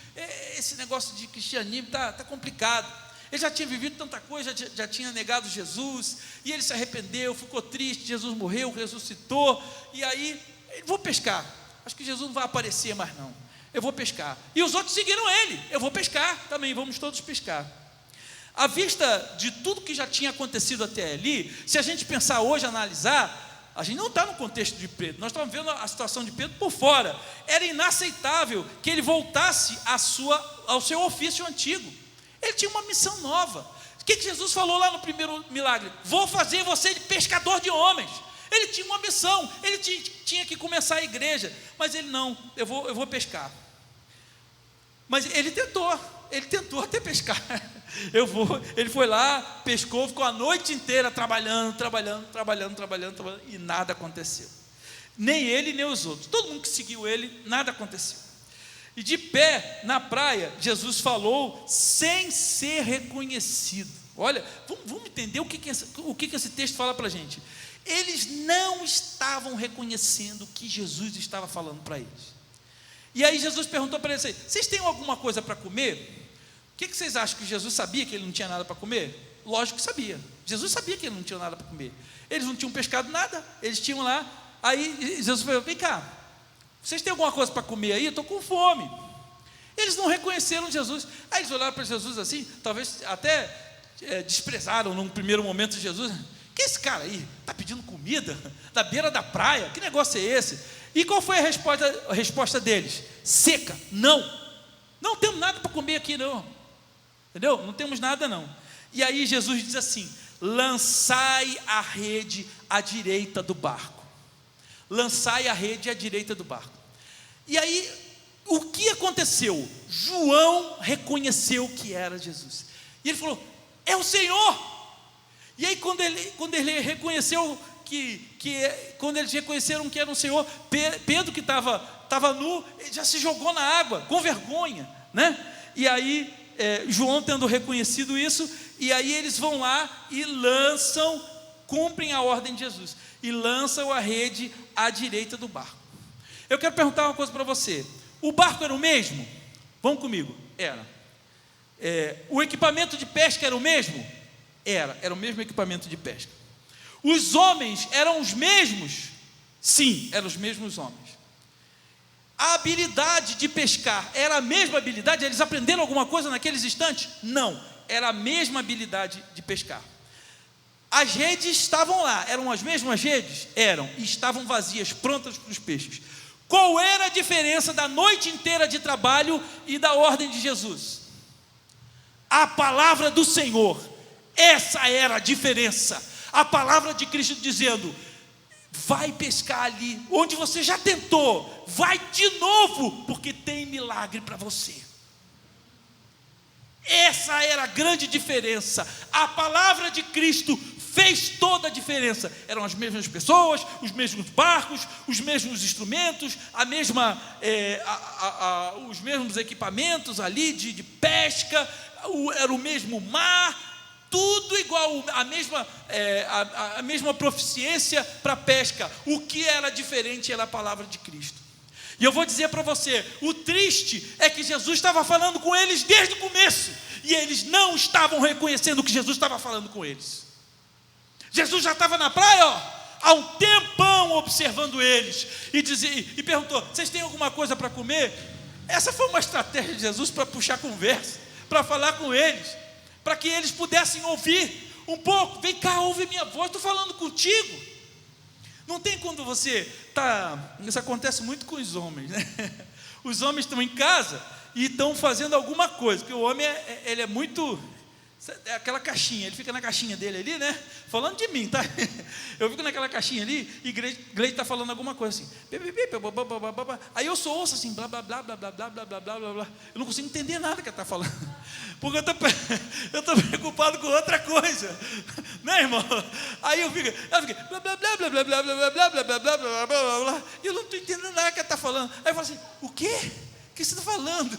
Esse negócio de cristianismo está complicado. Ele já tinha vivido tanta coisa, já tinha negado Jesus, e ele se arrependeu, ficou triste, Jesus morreu, ressuscitou, e aí, vou pescar. Acho que Jesus não vai aparecer mais não. Eu vou pescar. E os outros seguiram ele. Eu vou pescar também, vamos todos pescar. À vista de tudo que já tinha acontecido até ali, se a gente pensar hoje, analisar, a gente não está no contexto de Pedro, nós estamos vendo a situação de Pedro por fora. Era inaceitável que ele voltasse ao seu ofício antigo. Ele tinha uma missão nova. O que Jesus falou lá no primeiro milagre? Vou fazer você de pescador de homens. Ele tinha uma missão, ele tinha que começar a igreja, mas ele não, eu vou pescar. Mas ele tentou até pescar. Ele foi lá, pescou, ficou a noite inteira trabalhando, e nada aconteceu. Nem ele, nem os outros. Todo mundo que seguiu ele, nada aconteceu. E de pé na praia, Jesus falou sem ser reconhecido. Olha, vamos entender o que esse texto fala para a gente. Eles não estavam reconhecendo o que Jesus estava falando para eles. E aí Jesus perguntou para eles: vocês têm alguma coisa para comer? O que vocês acham? Que Jesus sabia que ele não tinha nada para comer? Lógico que sabia. Jesus sabia que ele não tinha nada para comer. Eles não tinham pescado nada, eles tinham lá. Aí Jesus falou: vem cá, vocês têm alguma coisa para comer aí? Eu estou com fome. Eles não reconheceram Jesus. Aí eles olharam para Jesus assim, talvez até desprezaram num primeiro momento Jesus. Que esse cara aí está pedindo comida da beira da praia? Que negócio é esse? E qual foi a resposta deles? Seca: não temos nada para comer aqui não. Entendeu? Não temos nada não. E aí Jesus diz assim: lançai a rede à direita do barco. Lançai a rede à direita do barco. E aí, o que aconteceu? João reconheceu que era Jesus. E ele falou: é o Senhor. E aí, quando ele reconheceu quando eles reconheceram que era o Senhor, Pedro, que estava nu, já se jogou na água, com vergonha, né? E aí, João tendo reconhecido isso, e aí eles vão lá e cumprem a ordem de Jesus, e lançam a rede à direita do barco. Eu quero perguntar uma coisa para você: o barco era o mesmo? Vamos comigo. Era. O equipamento de pesca era o mesmo? Era o mesmo equipamento de pesca. Os homens eram os mesmos? Sim, eram os mesmos homens. A habilidade de pescar era a mesma habilidade? Eles aprenderam alguma coisa naqueles instantes? Não, era a mesma habilidade de pescar. As redes estavam lá, eram as mesmas redes? Eram, e estavam vazias, prontas para os peixes. Qual era a diferença da noite inteira de trabalho e da ordem de Jesus? A palavra do Senhor. Essa era a diferença. A palavra de Cristo dizendo: vai pescar ali onde você já tentou, vai de novo, porque tem milagre para você. Essa era a grande diferença. A palavra de Cristo fez toda a diferença. Eram as mesmas pessoas, os mesmos barcos, os mesmos instrumentos, os mesmos equipamentos ali de pesca, era o mesmo mar, tudo igual, a mesma proficiência para pesca. O que era diferente era a palavra de Cristo. E eu vou dizer para você, o triste é que Jesus estava falando com eles desde o começo, e eles não estavam reconhecendo o que Jesus estava falando com eles. Jesus já estava na praia, há um tempão observando eles, e perguntou: vocês têm alguma coisa para comer? Essa foi uma estratégia de Jesus para puxar conversa, para falar com eles, para que eles pudessem ouvir um pouco. Vem cá, ouve minha voz, estou falando contigo. Não tem quando você está... Isso acontece muito com os homens, né? Os homens estão em casa e estão fazendo alguma coisa, porque o homem ele é muito É aquela caixinha, ele fica na caixinha dele ali, né? Falando de mim, tá? Eu fico naquela caixinha ali e Gleide está falando alguma coisa assim. Aí eu só ouço assim, blá, blá, blá, blá, blá, blá, blá, blá, blá, blá, blá. Eu não consigo entender nada que ela está falando. Porque eu estou preocupado com outra coisa. Né, irmão? Aí ela fica, blá, blá, blá, blá, blá, blá, blá, blá, blá, blá, blá, blá, blá, blá, blá. E eu não estou entendendo nada que ela está falando. Aí eu falo assim, o quê? O que você está falando?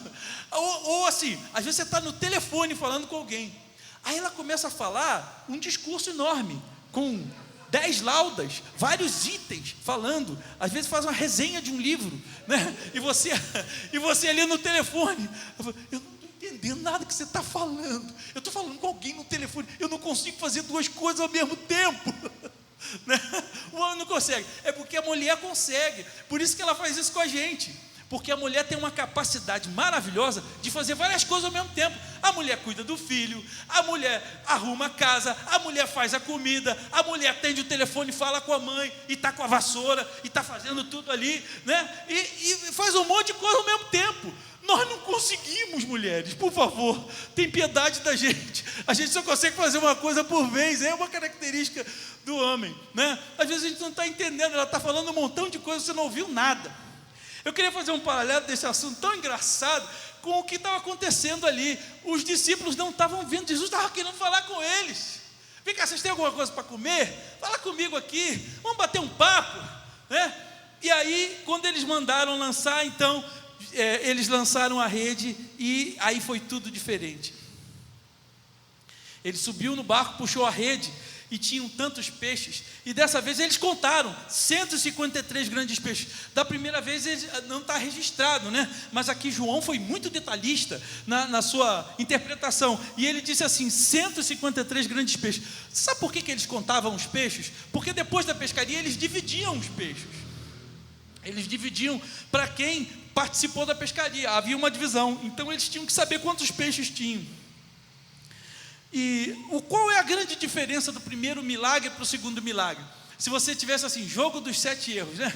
Ou assim, às vezes você está no telefone falando com alguém. Aí ela começa a falar um discurso enorme, com 10 laudas, vários itens, falando, às vezes faz uma resenha de um livro, né? E você ali no telefone, eu não estou entendendo nada que você está falando, eu estou falando com alguém no telefone, eu não consigo fazer duas coisas ao mesmo tempo, né? O homem não consegue, é porque a mulher consegue, por isso que ela faz isso com a gente. Porque a mulher tem uma capacidade maravilhosa de fazer várias coisas ao mesmo tempo. A mulher cuida do filho, a mulher arruma a casa, a mulher faz a comida, a mulher atende o telefone, fala com a mãe, e está com a vassoura, e está fazendo tudo ali, né? E faz um monte de coisa ao mesmo tempo. Nós não conseguimos, mulheres, por favor, tem piedade da gente. A gente só consegue fazer uma coisa por vez, é uma característica do homem, né? Às vezes a gente não está entendendo, ela está falando um montão de coisas, você não ouviu nada. Eu queria fazer um paralelo desse assunto tão engraçado com o que estava acontecendo ali. Os discípulos não estavam vendo, Jesus estava querendo falar com eles. Vem cá, vocês têm alguma coisa para comer? Fala comigo aqui, vamos bater um papo, né? E aí, quando eles mandaram lançar, então, eles lançaram a rede e aí foi tudo diferente. Ele subiu no barco, puxou a rede e tinham tantos peixes, e dessa vez eles contaram 153 grandes peixes. Da primeira vez não está registrado, né? Mas aqui João foi muito detalhista na sua interpretação, e ele disse assim, 153 grandes peixes. Sabe por que eles contavam os peixes? Porque depois da pescaria eles dividiam os peixes, eles dividiam para quem participou da pescaria, havia uma divisão, então eles tinham que saber quantos peixes tinham. E qual é a grande diferença do primeiro milagre para o segundo milagre? Se você tivesse assim, jogo dos 7 erros, né?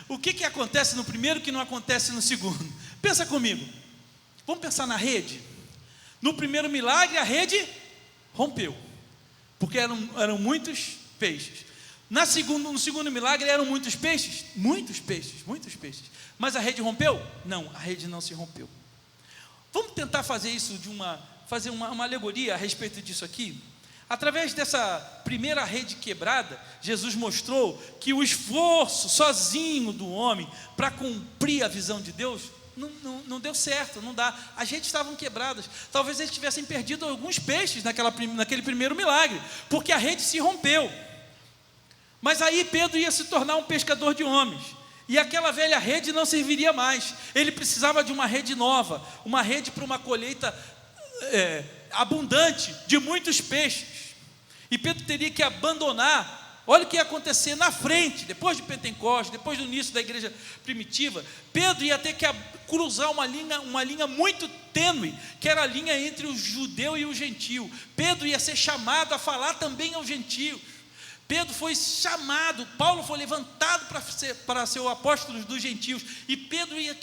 O que acontece no primeiro que não acontece no segundo? Pensa comigo, vamos pensar na rede. No primeiro milagre a rede rompeu, porque eram muitos peixes. No segundo milagre eram muitos peixes, mas a rede rompeu? Não, a rede não se rompeu. Vamos tentar fazer uma alegoria a respeito disso aqui. Através dessa primeira rede quebrada, Jesus mostrou que o esforço sozinho do homem para cumprir a visão de Deus não deu certo, não dá. As redes estavam quebradas, talvez eles tivessem perdido alguns peixes naquele primeiro milagre, porque a rede se rompeu. Mas aí Pedro ia se tornar um pescador de homens, e aquela velha rede não serviria mais. Ele precisava de uma rede nova, uma rede para uma colheita abundante de muitos peixes. E Pedro teria que abandonar. Olha o que ia acontecer na frente, depois de Pentecostes, depois do início da igreja primitiva. Pedro ia ter que cruzar uma linha muito tênue, que era a linha entre o judeu e o gentio. Pedro ia ser chamado a falar também aos gentios. Pedro foi chamado, Paulo foi levantado para ser o apóstolo dos gentios, e Pedro ia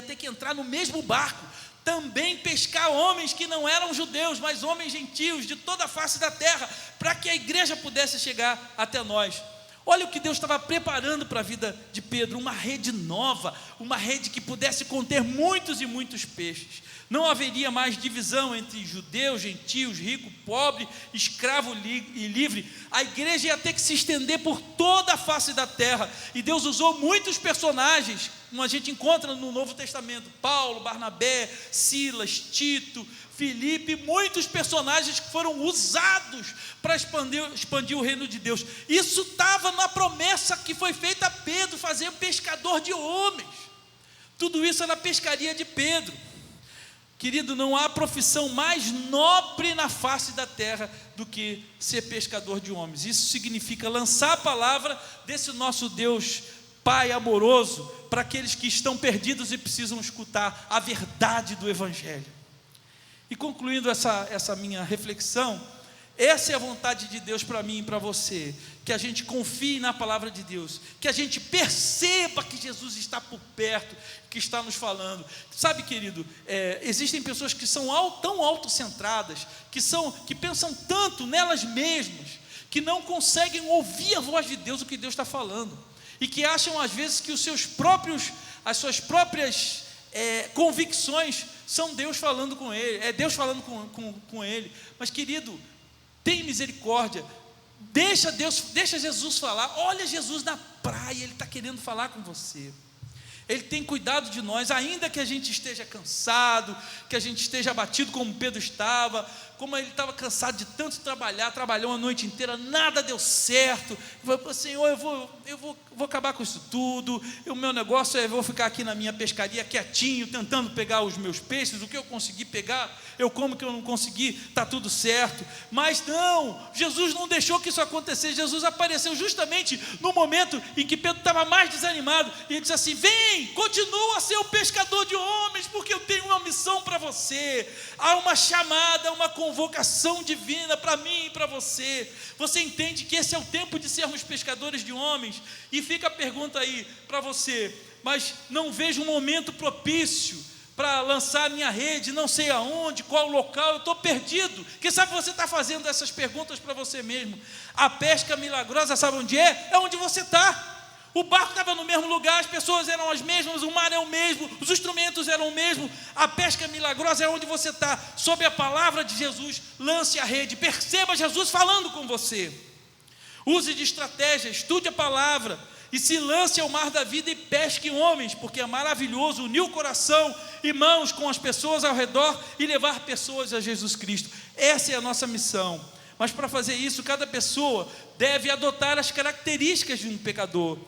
ter que entrar no mesmo barco, também pescar homens que não eram judeus, mas homens gentios de toda a face da terra, para que a igreja pudesse chegar até nós. Olha o que Deus estava preparando para a vida de Pedro, uma rede nova, uma rede que pudesse conter muitos e muitos peixes. Não haveria mais divisão entre judeus, gentios, rico, pobre, escravo e livre. A igreja ia ter que se estender por toda a face da terra, e Deus usou muitos personagens, como a gente encontra no Novo Testamento: Paulo, Barnabé, Silas, Tito, Filipe, muitos personagens que foram usados para expandir o reino de Deus. Isso estava na promessa que foi feita a Pedro, fazer pescador de homens. Tudo isso era a pescaria de Pedro. Querido, não há profissão mais nobre na face da terra do que ser pescador de homens. Isso significa lançar a palavra desse nosso Deus Pai amoroso para aqueles que estão perdidos e precisam escutar a verdade do Evangelho. E concluindo essa minha reflexão, Essa é a vontade de Deus para mim e para você, que a gente confie na palavra de Deus, que a gente perceba que Jesus está por perto, que está nos falando. Sabe, querido, existem pessoas que são tão autocentradas, que pensam tanto nelas mesmas, que não conseguem ouvir a voz de Deus, o que Deus está falando, e que acham às vezes que as suas próprias convicções são Deus falando com ele, Deus falando com ele. Mas, querido, tem misericórdia, deixa Jesus falar. Olha Jesus na praia, Ele está querendo falar com você. Ele tem cuidado de nós, ainda que a gente esteja cansado, que a gente esteja abatido como Pedro estava, como ele estava cansado de tanto trabalhar, trabalhou a noite inteira, nada deu certo. Ele falou: Senhor, eu vou acabar com isso tudo, o meu negócio eu vou ficar aqui na minha pescaria quietinho, tentando pegar os meus peixes, o que eu consegui pegar, eu como, o que eu não consegui, está tudo certo. Mas não, Jesus não deixou que isso acontecesse. Jesus apareceu justamente no momento em que Pedro estava mais desanimado, e ele disse assim: vem, continua a ser o pescador de homens, porque eu tenho uma missão para você. Há uma chamada, uma convocação divina para mim e para você. Você entende que esse é o tempo de sermos pescadores de homens? E fica a pergunta aí para você: mas não vejo um momento propício para lançar minha rede, não sei aonde, qual local, eu estou perdido. Quem sabe você está fazendo essas perguntas para você mesmo. A pesca milagrosa, sabe onde é? É onde você está. O barco estava no mesmo lugar, as pessoas eram as mesmas, o mar é o mesmo, os instrumentos eram o mesmo. A pesca milagrosa é onde você está. Sob a palavra de Jesus, lance a rede, perceba Jesus falando com você. Use de estratégia, estude a palavra e se lance ao mar da vida e pesque homens, porque é maravilhoso unir o coração e mãos com as pessoas ao redor e levar pessoas a Jesus Cristo. Essa é a nossa missão. Mas para fazer isso, cada pessoa deve adotar as características de um pecador,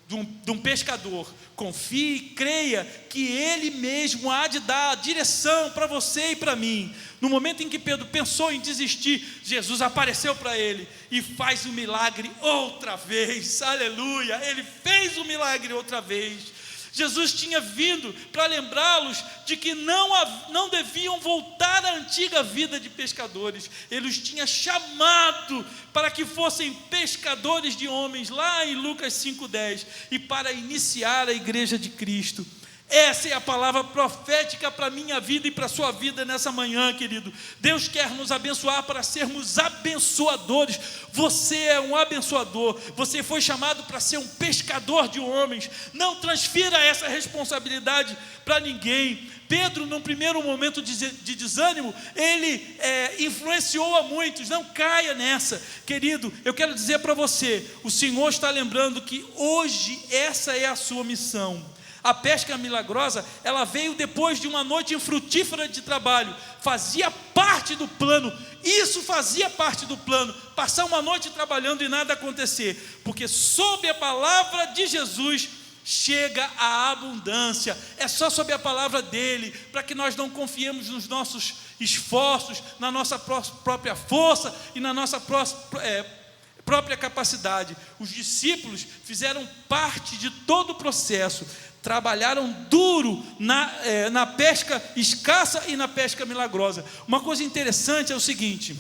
de um pescador. Confie e creia que Ele mesmo há de dar a direção para você e para mim. No momento em que Pedro pensou em desistir, Jesus apareceu para ele e faz o milagre outra vez. Aleluia, Ele fez o milagre outra vez. Jesus tinha vindo para lembrá-los de que não deviam voltar à antiga vida de pescadores. Ele os tinha chamado para que fossem pescadores de homens, lá em Lucas 5,10, e para iniciar a igreja de Cristo. Essa é a palavra profética para a minha vida e para a sua vida nessa manhã, querido. Deus quer nos abençoar para sermos abençoadores. Você é um abençoador. Você foi chamado para ser um pescador de homens. Não transfira essa responsabilidade para ninguém. Pedro, num primeiro momento de desânimo, ele influenciou a muitos. Não caia nessa, querido. Eu quero dizer para você, o Senhor está lembrando que hoje essa é a sua missão. A pesca milagrosa, ela veio depois de uma noite infrutífera de trabalho. Fazia parte do plano. Isso fazia parte do plano. Passar uma noite trabalhando e nada acontecer. Porque sob a palavra de Jesus chega a abundância. É só sob a palavra dele, para que nós não confiemos nos nossos esforços, na nossa própria força e na nossa própria capacidade. Os discípulos fizeram parte de todo o processo. Trabalharam duro na pesca escassa e na pesca milagrosa. Uma coisa interessante é o seguinte: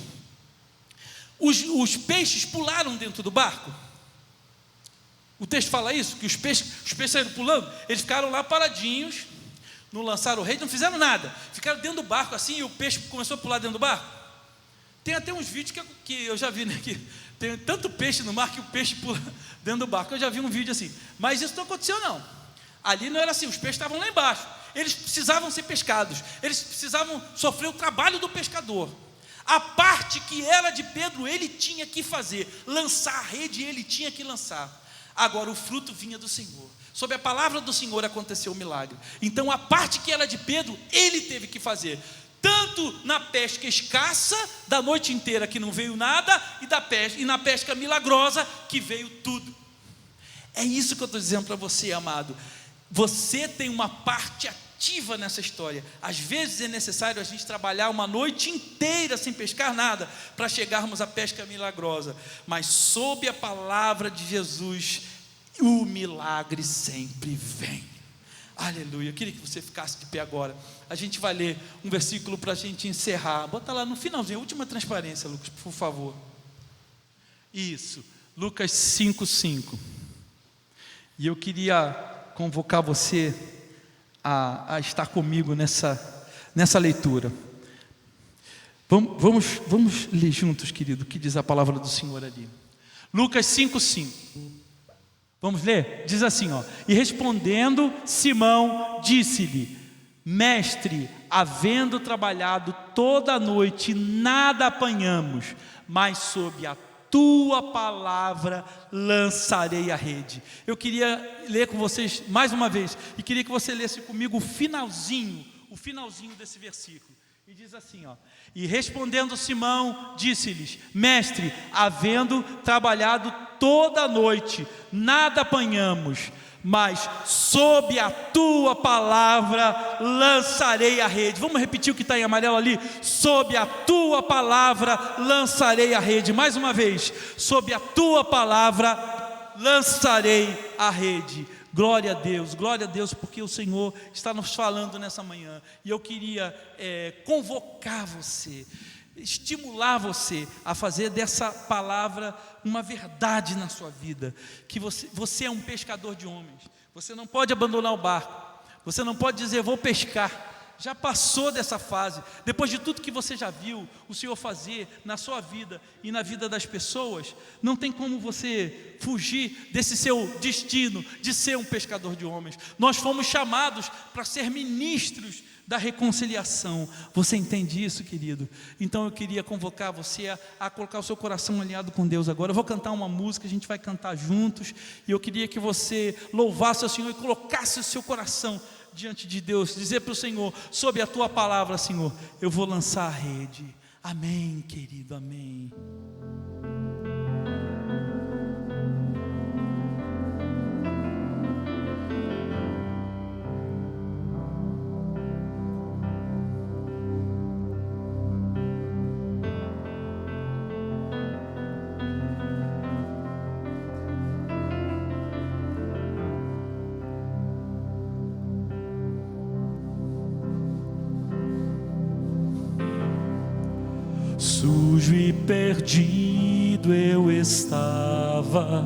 os peixes pularam dentro do barco. O texto fala isso, que os peixes saíram pulando. Eles ficaram lá paradinhos, não lançaram rede, não fizeram nada. Ficaram dentro do barco assim, e o peixe começou a pular dentro do barco. Tem até uns vídeos que eu já vi, né, que tem tanto peixe no mar que o peixe pula dentro do barco. Eu já vi um vídeo assim, mas isso não aconteceu não. Ali não era assim, os peixes estavam lá embaixo. Eles precisavam ser pescados. Eles precisavam sofrer o trabalho do pescador. A parte que era de Pedro, ele tinha que fazer. Lançar a rede, ele tinha que lançar. Agora o fruto vinha do Senhor. Sob a palavra do Senhor aconteceu o milagre. Então a parte que era de Pedro, ele teve que fazer. Tanto na pesca escassa, da noite inteira que não veio nada, e na pesca milagrosa, que veio tudo. É isso que eu estou dizendo para você, amado. Você tem uma parte ativa nessa história. Às vezes é necessário a gente trabalhar uma noite inteira sem pescar nada, para chegarmos à pesca milagrosa. Mas sob a palavra de Jesus, o milagre sempre vem. Aleluia. Eu queria que você ficasse de pé agora. A gente vai ler um versículo para a gente encerrar. Bota lá no finalzinho, a última transparência, Lucas, por favor. Isso, Lucas 5:5. E eu queria convocar você a estar comigo nessa leitura. Vamos ler juntos, querido, o que diz a palavra do Senhor ali. Lucas 5:5. Vamos ler? Diz assim, ó: e respondendo Simão, disse-lhe: Mestre, havendo trabalhado toda a noite, nada apanhamos, mas sob a tua palavra lançarei a rede. Eu queria ler com vocês mais uma vez, e queria que você lesse comigo o finalzinho desse versículo. E diz assim, ó: e respondendo Simão, disse-lhes: Mestre, havendo trabalhado toda a noite, nada apanhamos, mas sob a tua palavra lançarei a rede. Vamos repetir o que está em amarelo ali? Sob a tua palavra lançarei a rede. Mais uma vez: sob a tua palavra lançarei a rede. Glória a Deus, porque o Senhor está nos falando nessa manhã. E eu queria convocar você, estimular você a fazer dessa palavra uma verdade na sua vida. Que você é um pescador de homens. Você não pode abandonar o barco. Você não pode dizer: vou pescar. Já passou dessa fase. Depois de tudo que você já viu o Senhor fazer na sua vida e na vida das pessoas, não tem como você fugir desse seu destino de ser um pescador de homens. Nós fomos chamados para ser ministros da reconciliação. Você entende isso, querido? Então eu queria convocar você a colocar o seu coração alinhado com Deus agora. Eu vou cantar uma música, a gente vai cantar juntos, e eu queria que você louvasse o Senhor e colocasse o seu coração diante de Deus, dizer para o Senhor: sob a tua palavra, Senhor, eu vou lançar a rede. Amém, querido, amém. Sujo e perdido eu estava,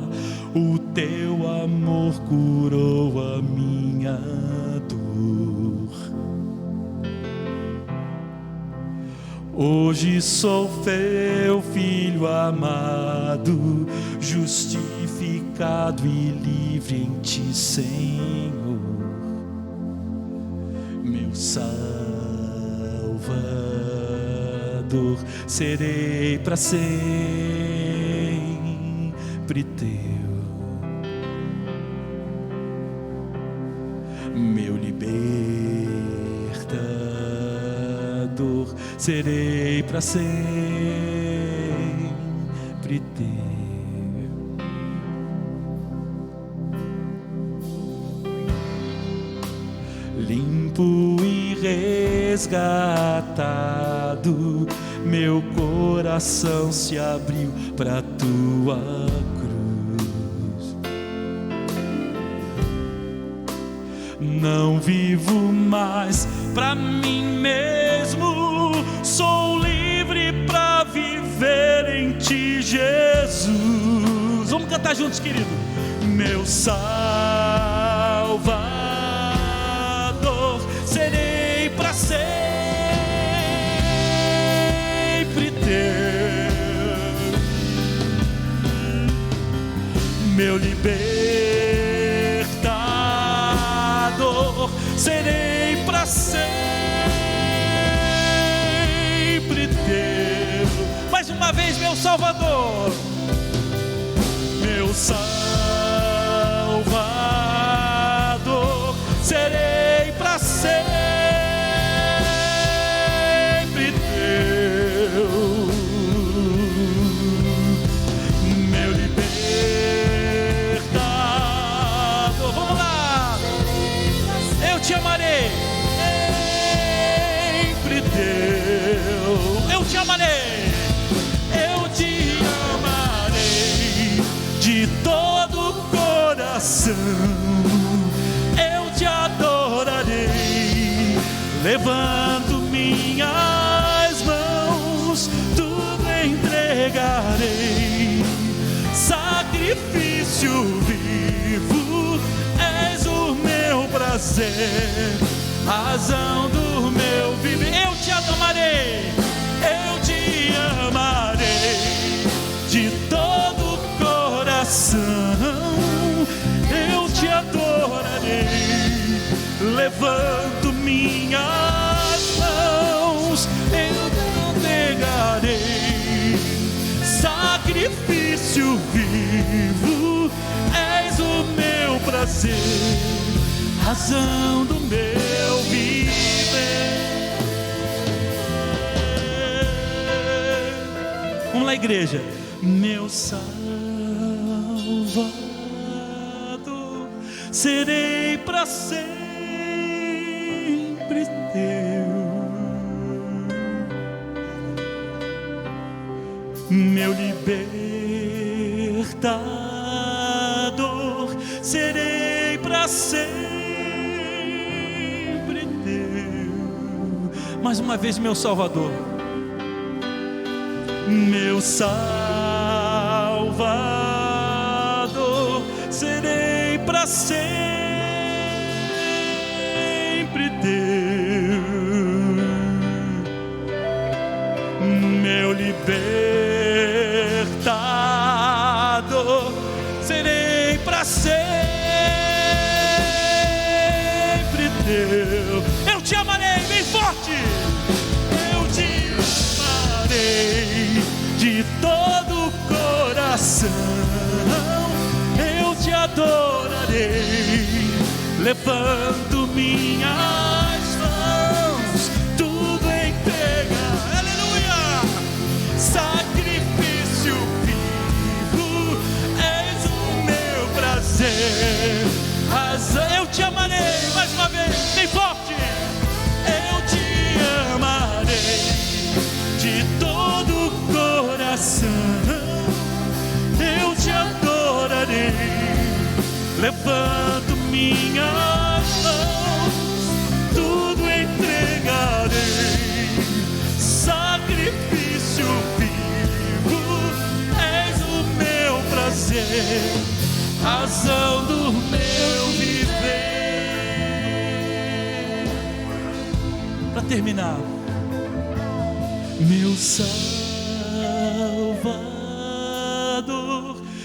o teu amor curou a minha dor. Hoje sou teu filho amado, justificado e livre em ti, Senhor, meu Salvador. Serei para sempre teu, meu libertador. Serei para sempre teu. Limpo e resgatado, meu coração se abriu para tua cruz. Não vivo mais para mim mesmo, sou livre para viver em ti, Jesus. Vamos cantar juntos, querido. Meu Salvador, serei para sempre teu, meu libertador. Serei para sempre teu. Mais uma vez, meu Salvador, meu Salvador. Serei para sempre teu, meu libertador. Vamos lá! Eu te amarei, sempre teu. Eu te amarei, eu te amarei de todo o coração. Eu te adoro. levanto minhas mãos, tudo entregarei. Sacrifício vivo, és o meu prazer, razão do meu viver. Eu te amarei, eu te amarei de todo o coração, eu te adorarei. Levanto minhas mãos, eu te entregarei. Sacrifício vivo, és o meu prazer, razão do meu viver. Vamos lá, igreja. Meu Salvador, serei para sempre teu. Meu libertador, serei para sempre teu. Mais uma vez, meu Salvador, meu Salvador, serei para sempre teu. Meu libertador, serei para sempre teu. Eu te amarei, bem forte. Eu te amarei de todo o coração, eu te adorarei. Levanto minhas mãos, tudo entregar. Aleluia! Sacrifício vivo, és o meu prazer, razão. Eu te amarei, mais uma vez, bem forte. Eu te amarei de todo o coração, eu te adorarei. Levanto minhas mãos, tudo entregarei. Sacrifício vivo, és o meu prazer, razão do meu viver. Para terminar, meu Salvador,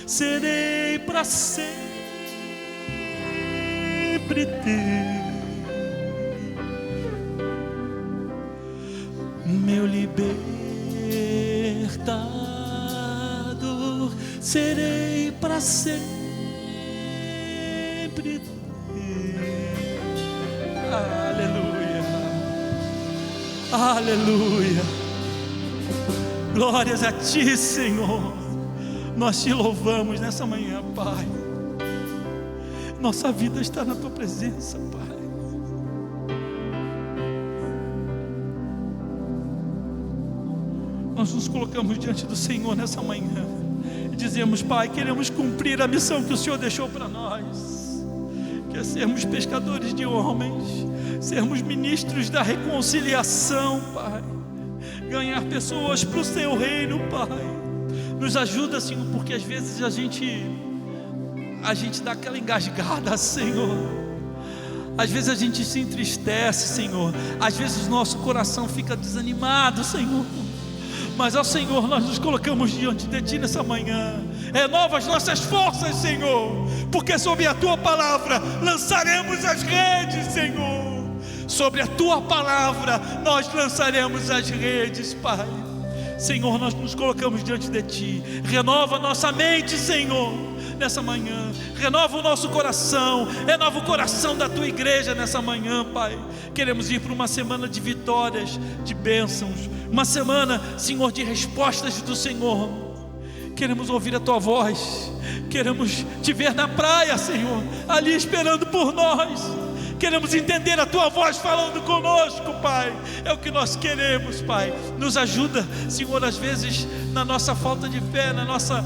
serei para sempre teu. Meu libertador, serei para sempre teu. Aleluia, aleluia. Glórias a ti, Senhor. Nós te louvamos nessa manhã, Pai. Nossa vida está na tua presença, Pai. Nós nos colocamos diante do Senhor nessa manhã e dizemos: Pai, queremos cumprir a missão que o Senhor deixou para nós, que é sermos pescadores de homens, sermos ministros da reconciliação, Pai, ganhar pessoas para o Teu reino, Pai. Nos ajuda, Senhor, porque às vezes a gente dá aquela engasgada, Senhor. Às vezes a gente se entristece, Senhor. Às vezes o nosso coração fica desanimado, Senhor. Mas ao Senhor nós nos colocamos diante de Ti nessa manhã. Renova as nossas forças, Senhor, porque sobre a Tua palavra lançaremos as redes, Senhor. Sobre a Tua palavra nós lançaremos as redes, Pai. Senhor, nós nos colocamos diante de Ti. Renova nossa mente, Senhor, nessa manhã. Renova o nosso coração. Renova o coração da Tua igreja nessa manhã, Pai. Queremos ir para uma semana de vitórias, de bênçãos. Uma semana, Senhor, de respostas do Senhor. Queremos ouvir a Tua voz. Queremos Te ver na praia, Senhor, ali esperando por nós. Queremos entender a Tua voz falando conosco, Pai. É o que nós queremos, Pai. Nos ajuda, Senhor, às vezes na nossa falta de fé, na nossa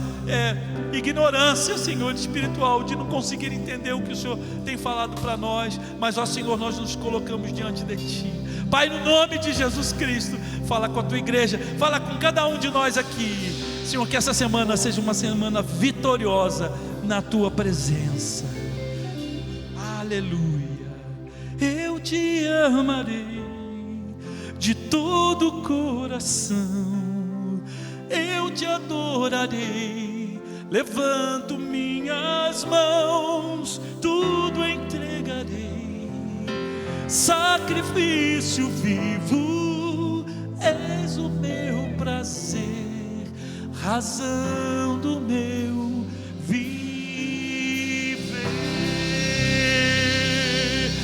ignorância, Senhor, espiritual, de não conseguir entender o que o Senhor tem falado para nós. Mas, ó Senhor, nós nos colocamos diante de Ti. Pai, no nome de Jesus Cristo, fala com a tua igreja, fala com cada um de nós aqui, Senhor, que essa semana seja uma semana vitoriosa na tua presença. Aleluia. Eu te amarei de todo o coração, eu te adorarei, levanto minhas mãos, tudo entregarei, sacrifício vivo, és o meu prazer, razão do meu viver.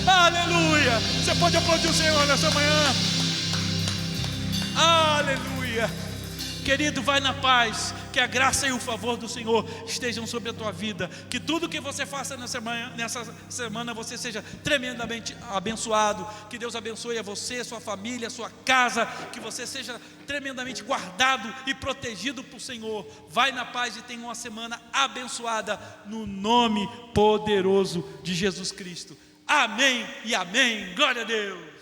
Aleluia! Você pode aplaudir o Senhor nessa manhã? Aleluia! Querido, vai na paz, que a graça e o favor do Senhor estejam sobre a tua vida, que tudo que você faça nessa semana você seja tremendamente abençoado, que Deus abençoe a você, sua família, sua casa, que você seja tremendamente guardado e protegido por Senhor. Vai na paz e tenha uma semana abençoada, no nome poderoso de Jesus Cristo. Amém e amém. Glória a Deus.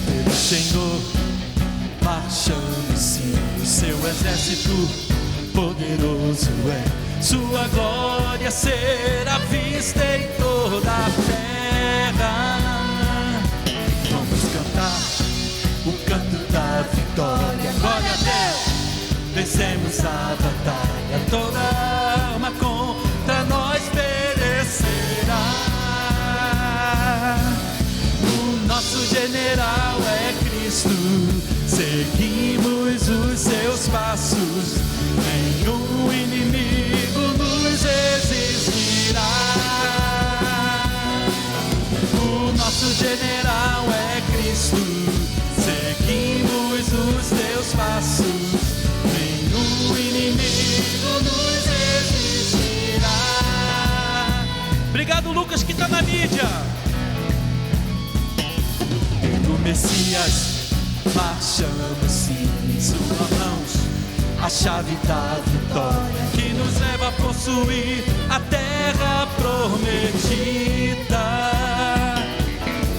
Pelo Senhor marchando sim, o seu exército poderoso é, sua glória será vista em toda a terra. Vamos cantar o canto da vitória. Glória a Deus, vencemos a batalha, toda alma contra nós perecerá. Nosso general é Cristo, seguimos os seus passos, nenhum inimigo nos resistirá. O nosso general é Cristo, seguimos os teus passos, nenhum inimigo nos resistirá. Obrigado, Lucas, que está na mídia. Messias, marchamos sim em suas mãos, a chave da vitória que nos leva a possuir a terra prometida.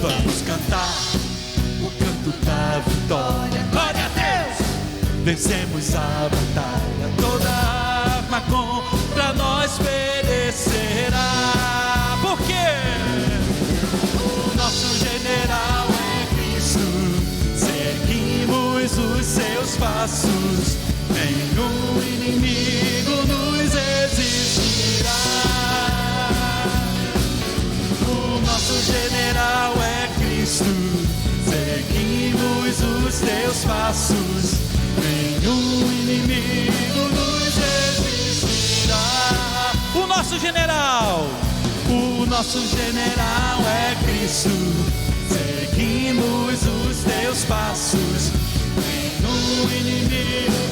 Vamos cantar o canto da vitória. Glória a Deus, vencemos a batalha, toda arma contra nós perecerá. Por quê? O nosso general seguimos os seus passos, nenhum inimigo nos resistirá. O nosso general é Cristo, seguimos os teus passos, nenhum inimigo nos resistirá. O nosso general é Cristo, seguimos os teus passos, nenhum inimigo